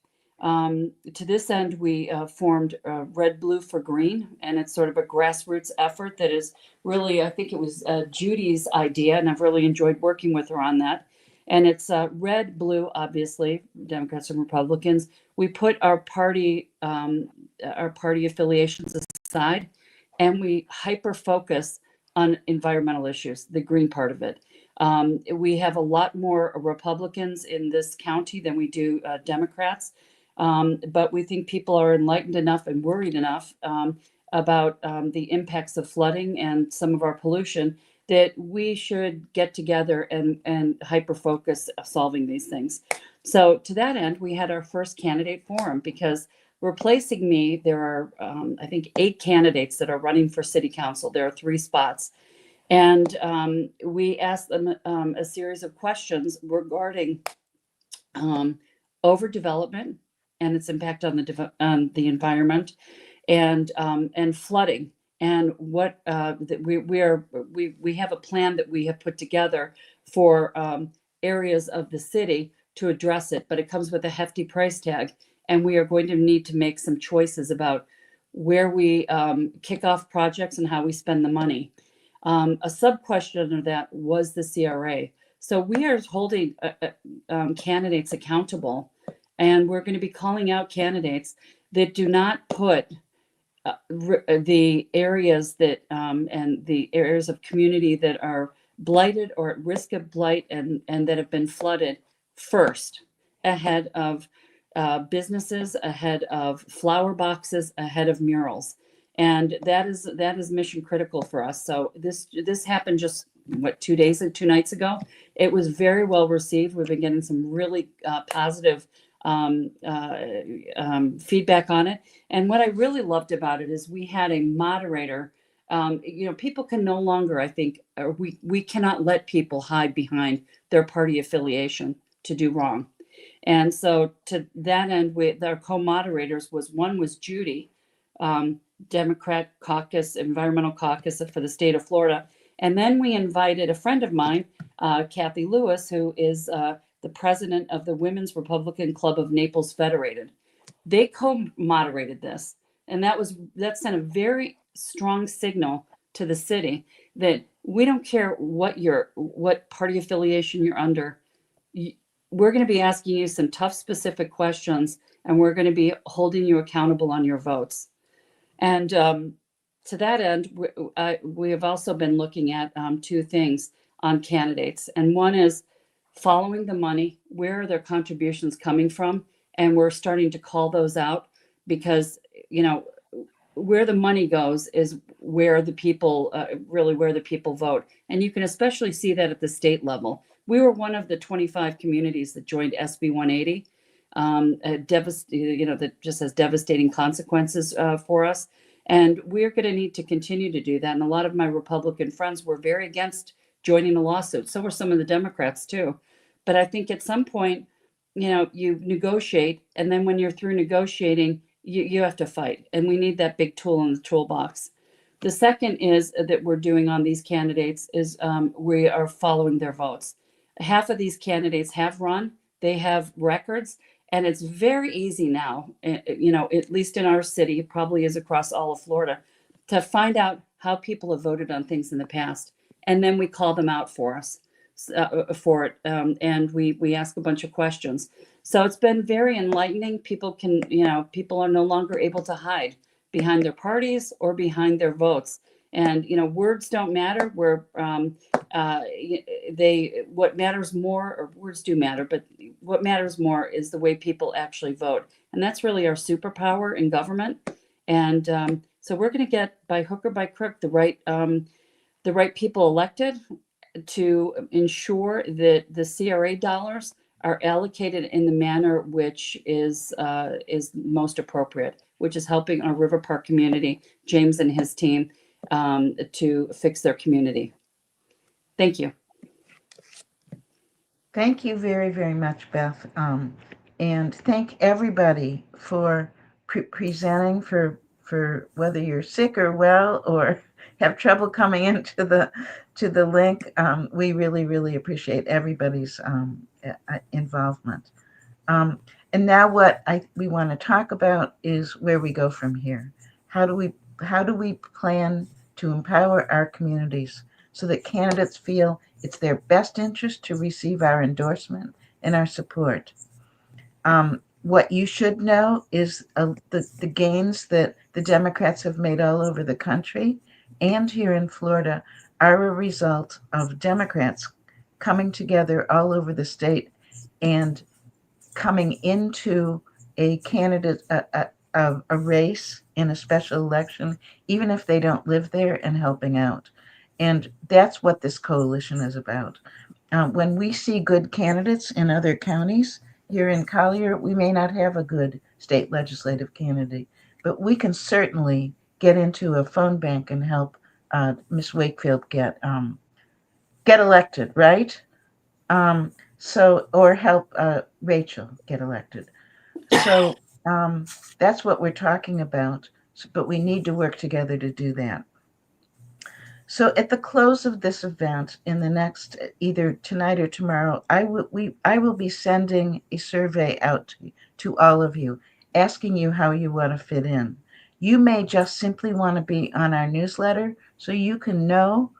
To this end, we formed Red, Blue for Green, and it's sort of a grassroots effort that is really, I think it was Judy's idea, and I've really enjoyed working with her on that. And it's red, blue, obviously, Democrats and Republicans. We put our party affiliations aside, and we hyper focus on environmental issues, the green part of it. We have a lot more Republicans in this county than we do Democrats. But we think people are enlightened enough and worried enough about the impacts of flooding and some of our pollution that we should get together and hyper focus solving these things. So to that end, we had our first candidate forum because replacing me, there are, I think, 8 candidates that are running for city council. There are 3 spots. And we asked them a series of questions regarding overdevelopment, and its impact on the environment, and flooding. And what we have a plan that we have put together for areas of the city to address it, but it comes with a hefty price tag, and we are going to need to make some choices about where we kick off projects and how we spend the money. A sub question of that was the CRA. So we are holding candidates accountable, and we're going to be calling out candidates that do not put the areas that and the areas of community that are blighted or at risk of blight and that have been flooded first, ahead of businesses, ahead of flower boxes, ahead of murals. And that is mission critical for us. So this happened just what 2 nights ago. It was very well received. We've been getting some really positive feedback on it. And what I really loved about it is we had a moderator. People can no longer, I think, we cannot let people hide behind their party affiliation to do wrong. And so to that end, our co-moderators one was Judy, Democrat caucus, environmental caucus for the state of Florida. And then we invited a friend of mine, Kathy Lewis, who is the president of the Women's Republican Club of Naples Federated. They co-moderated this, and that sent a very strong signal to the city that we don't care what party affiliation you're under. We're going to be asking you some tough, specific questions, and we're going to be holding you accountable on your votes. And to that end, we have also been looking at two things on candidates, and one is following the money. Where are their contributions coming from? And we're starting to call those out, because where the money goes is where the people where the people vote. And you can especially see that at the state level. We were one of the 25 communities that joined SB 180, that just has devastating consequences for us. And we're going to need to continue to do that. And a lot of my Republican friends were very against joining a lawsuit. So were some of the Democrats too. But I think at some point, you negotiate, and then when you're through negotiating, you have to fight. And we need that big tool in the toolbox. The second is that we're doing on these candidates is we are following their votes. Half of these candidates have run, they have records, and it's very easy now, at least in our city, it probably is across all of Florida, to find out how people have voted on things in the past. And then we call them out for it, and we ask a bunch of questions. So it's been very enlightening. People are no longer able to hide behind their parties or behind their votes. And words don't matter. What matters more, or words do matter, but what matters more is the way people actually vote, and that's really our superpower in government. And so we're going to get, by hook or by crook, the right people elected to ensure that the CRA dollars are allocated in the manner which is most appropriate, which is helping our River Park community, James and his team, to fix their community. Thank you. Thank you very, very much, Beth. And thank everybody for presenting, for whether you're sick or well or have trouble coming into the link. We really, really appreciate everybody's involvement. And now what we want to talk about is where we go from here. How do we plan to empower our communities so that candidates feel it's their best interest to receive our endorsement and our support? What you should know is the gains that the Democrats have made all over the country and here in Florida are a result of Democrats coming together all over the state and coming into a candidate, a race in a special election, even if they don't live there, and helping out. And that's what this coalition is about. When we see good candidates in other counties, here in Collier, we may not have a good state legislative candidate, but we can certainly get into a phone bank and help Ms. Wakefield get elected, right? Or help Rachel get elected. So That's what we're talking about, but we need to work together to do that. So at the close of this event, in the next either tonight or tomorrow, I will be sending a survey out to all of you, asking you how you want to fit in. You may just simply want to be on our newsletter so you can know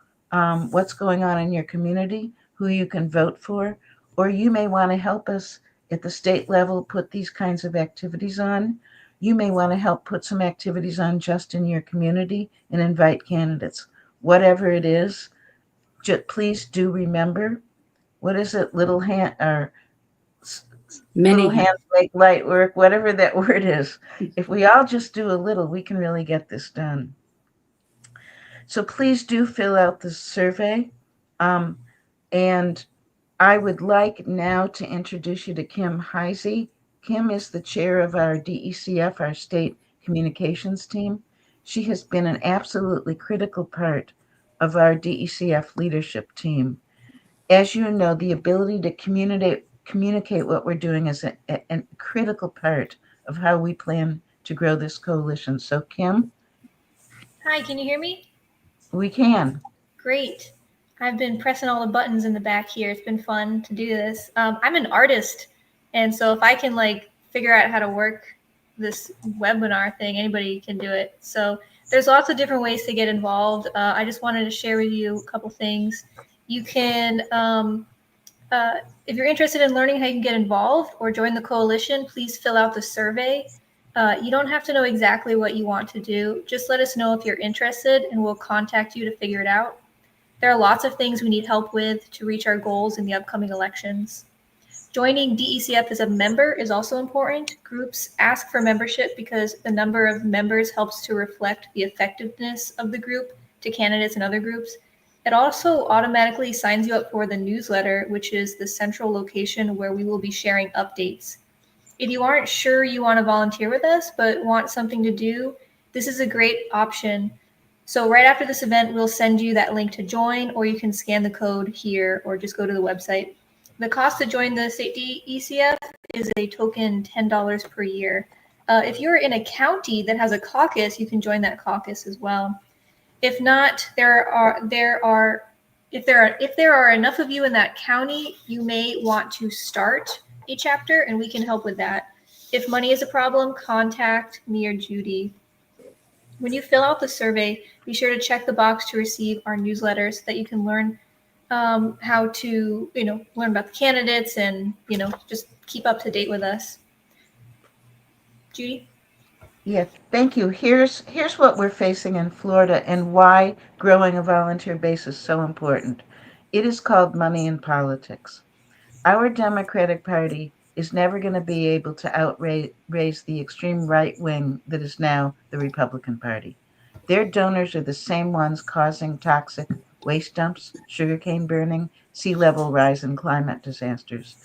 what's going on in your community, who you can vote for, or you may want to help us at the state level put these kinds of activities on. You may want to help put some activities on just in your community and invite candidates. Whatever it is, please do remember, what is it, little hand or little Many. hands make light work, whatever that word is. If we all just do a little, we can really get this done. So please do fill out the survey. And I would like now to introduce you to Kim Heisey. Kim is the chair of our DECF, our state communications team. She has been an absolutely critical part of our DECF leadership team. As you know, the ability to communicate what we're doing is a critical part of how we plan to grow this coalition. So, Kim? Hi, can you hear me? We can. Great. I've been pressing all the buttons in the back here. It's been fun to do this. I'm an artist, and so if I can figure out how to work this webinar thing, anybody can do it. So there's lots of different ways to get involved. I just wanted to share with you a couple things. You can, if you're interested in learning how you can get involved or join the coalition, please fill out the survey. You don't have to know exactly what you want to do. Just let us know if you're interested, and we'll contact you to figure it out. There are lots of things we need help with to reach our goals in the upcoming elections. Joining DECF as a member is also important. Groups ask for membership because the number of members helps to reflect the effectiveness of the group to candidates and other groups. It also automatically signs you up for the newsletter, which is the central location where we will be sharing updates. If you aren't sure you want to volunteer with us, but want something to do, this is a great option. So right after this event, we'll send you that link to join, or you can scan the code here or just go to the website. The cost to join the state DECF is a token $10 per year. If you're in a county that has a caucus, you can join that caucus as well. If not, if there are enough of you in that county, you may want to start a chapter, and we can help with that. If money is a problem, contact me or Judy. When you fill out the survey, be sure to check the box to receive our newsletter so that you can learn how to, learn about the candidates and, just keep up to date with us. Judy? Yes, thank you. Here's what we're facing in Florida and why growing a volunteer base is so important. It is called money in politics. Our Democratic Party is never going to be able to outraise the extreme right wing that is now the Republican Party. Their donors are the same ones causing toxic waste dumps, sugarcane burning, sea level rise, and climate disasters.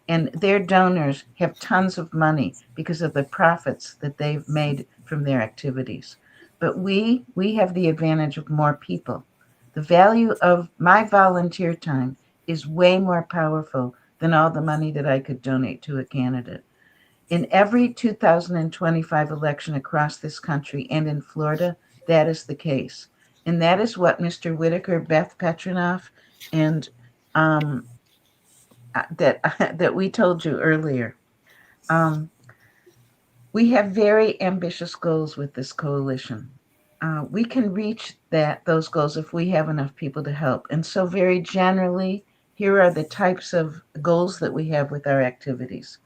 And their donors have tons of money because of the profits that they've made from their activities. But we have the advantage of more people. The value of my volunteer time is way more powerful than all the money that I could donate to a candidate. In every 2025 election across this country and in Florida, that is the case. And that is what Mr. Whitaker, Beth Petronoff, and that we told you earlier. We have very ambitious goals with this coalition. We can reach those goals if we have enough people to help. And so very generally, here are the types of goals that we have with our activities.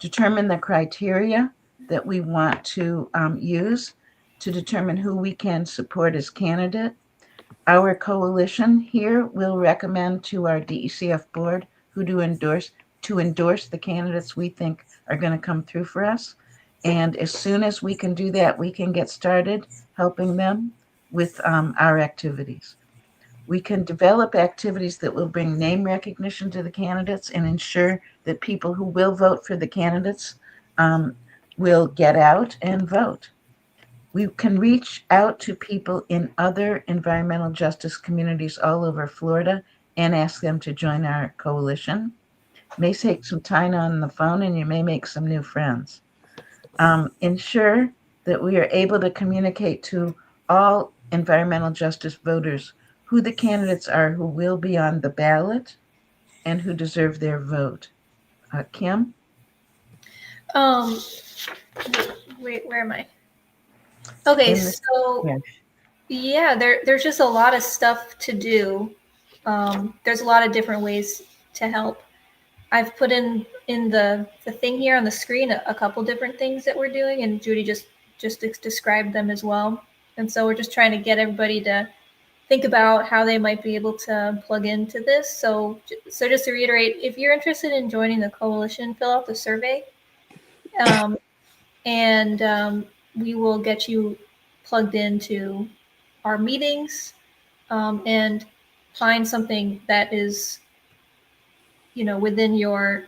Determine the criteria that we want to use to determine who we can support as candidate. Our coalition here will recommend to our DECF board who to endorse the candidates we think are going to come through for us. And as soon as we can do that, we can get started helping them with our activities. We can develop activities that will bring name recognition to the candidates and ensure that people who will vote for the candidates will get out and vote. We can reach out to people in other environmental justice communities all over Florida and ask them to join our coalition. It may take some time on the phone, and you may make some new friends. ensure that we are able to communicate to all environmental justice voters who the candidates are who will be on the ballot and who deserve their vote. Kim? Um, wait, where am I? Okay, In the, so yeah. yeah, there's just a lot of stuff to do. There's a lot of different ways to help. I've put in the thing here on the screen a couple different things that we're doing, and Judy just described them as well. And so we're just trying to get everybody to think about how they might be able to plug into this. So just to reiterate, if you're interested in joining the coalition, fill out the survey, and we will get you plugged into our meetings, and find something that is, within your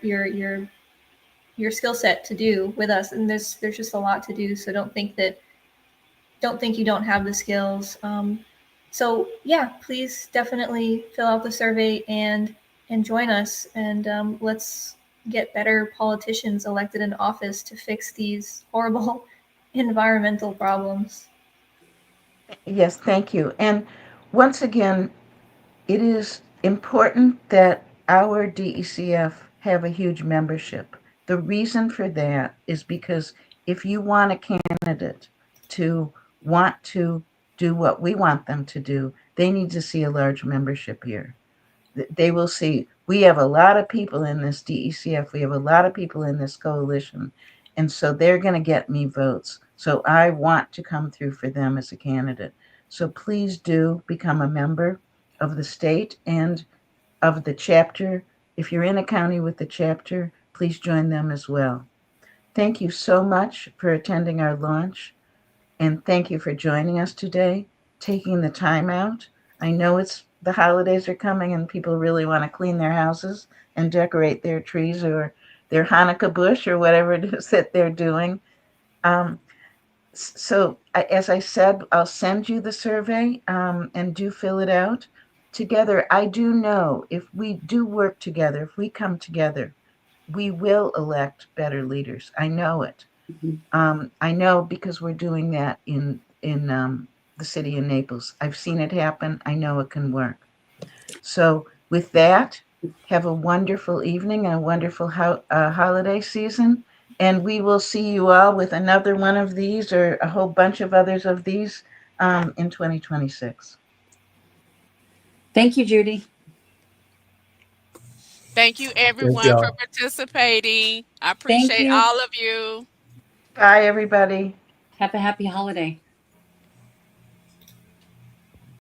skill set to do with us. And there's just a lot to do, so don't think you don't have the skills. So yeah, please definitely fill out the survey and join us, and let's get better politicians elected in office to fix these horrible environmental problems. Yes, thank you. And once again, it is important that our DECF have a huge membership. The reason for that is because if you want a candidate to want to do what we want them to do, they need to see a large membership here. They will see we have a lot of people in this DECF, we have a lot of people in this coalition, and so they're going to get me votes. So I want to come through for them as a candidate. So please do become a member of the state and of the chapter. If you're in a county with the chapter, please join them as well. Thank you so much for attending our launch, and thank you for joining us today, taking the time out. I know the holidays are coming and people really want to clean their houses and decorate their trees or their Hanukkah bush or whatever it is that they're doing. So as I said, I'll send you the survey, and do fill it out. Together, I do know if we do work together, if we come together, we will elect better leaders. I know it. I know because we're doing that in the city of Naples. I've seen it happen. I know it can work. So with that, have a wonderful evening and a wonderful holiday season. And we will see you all with another one of these or a whole bunch of others of these in 2026. Thank you, Judy. Thank you, Thank everyone, for y'all. participating. I Thank appreciate you. all of you. Bye, everybody. Have a happy holiday.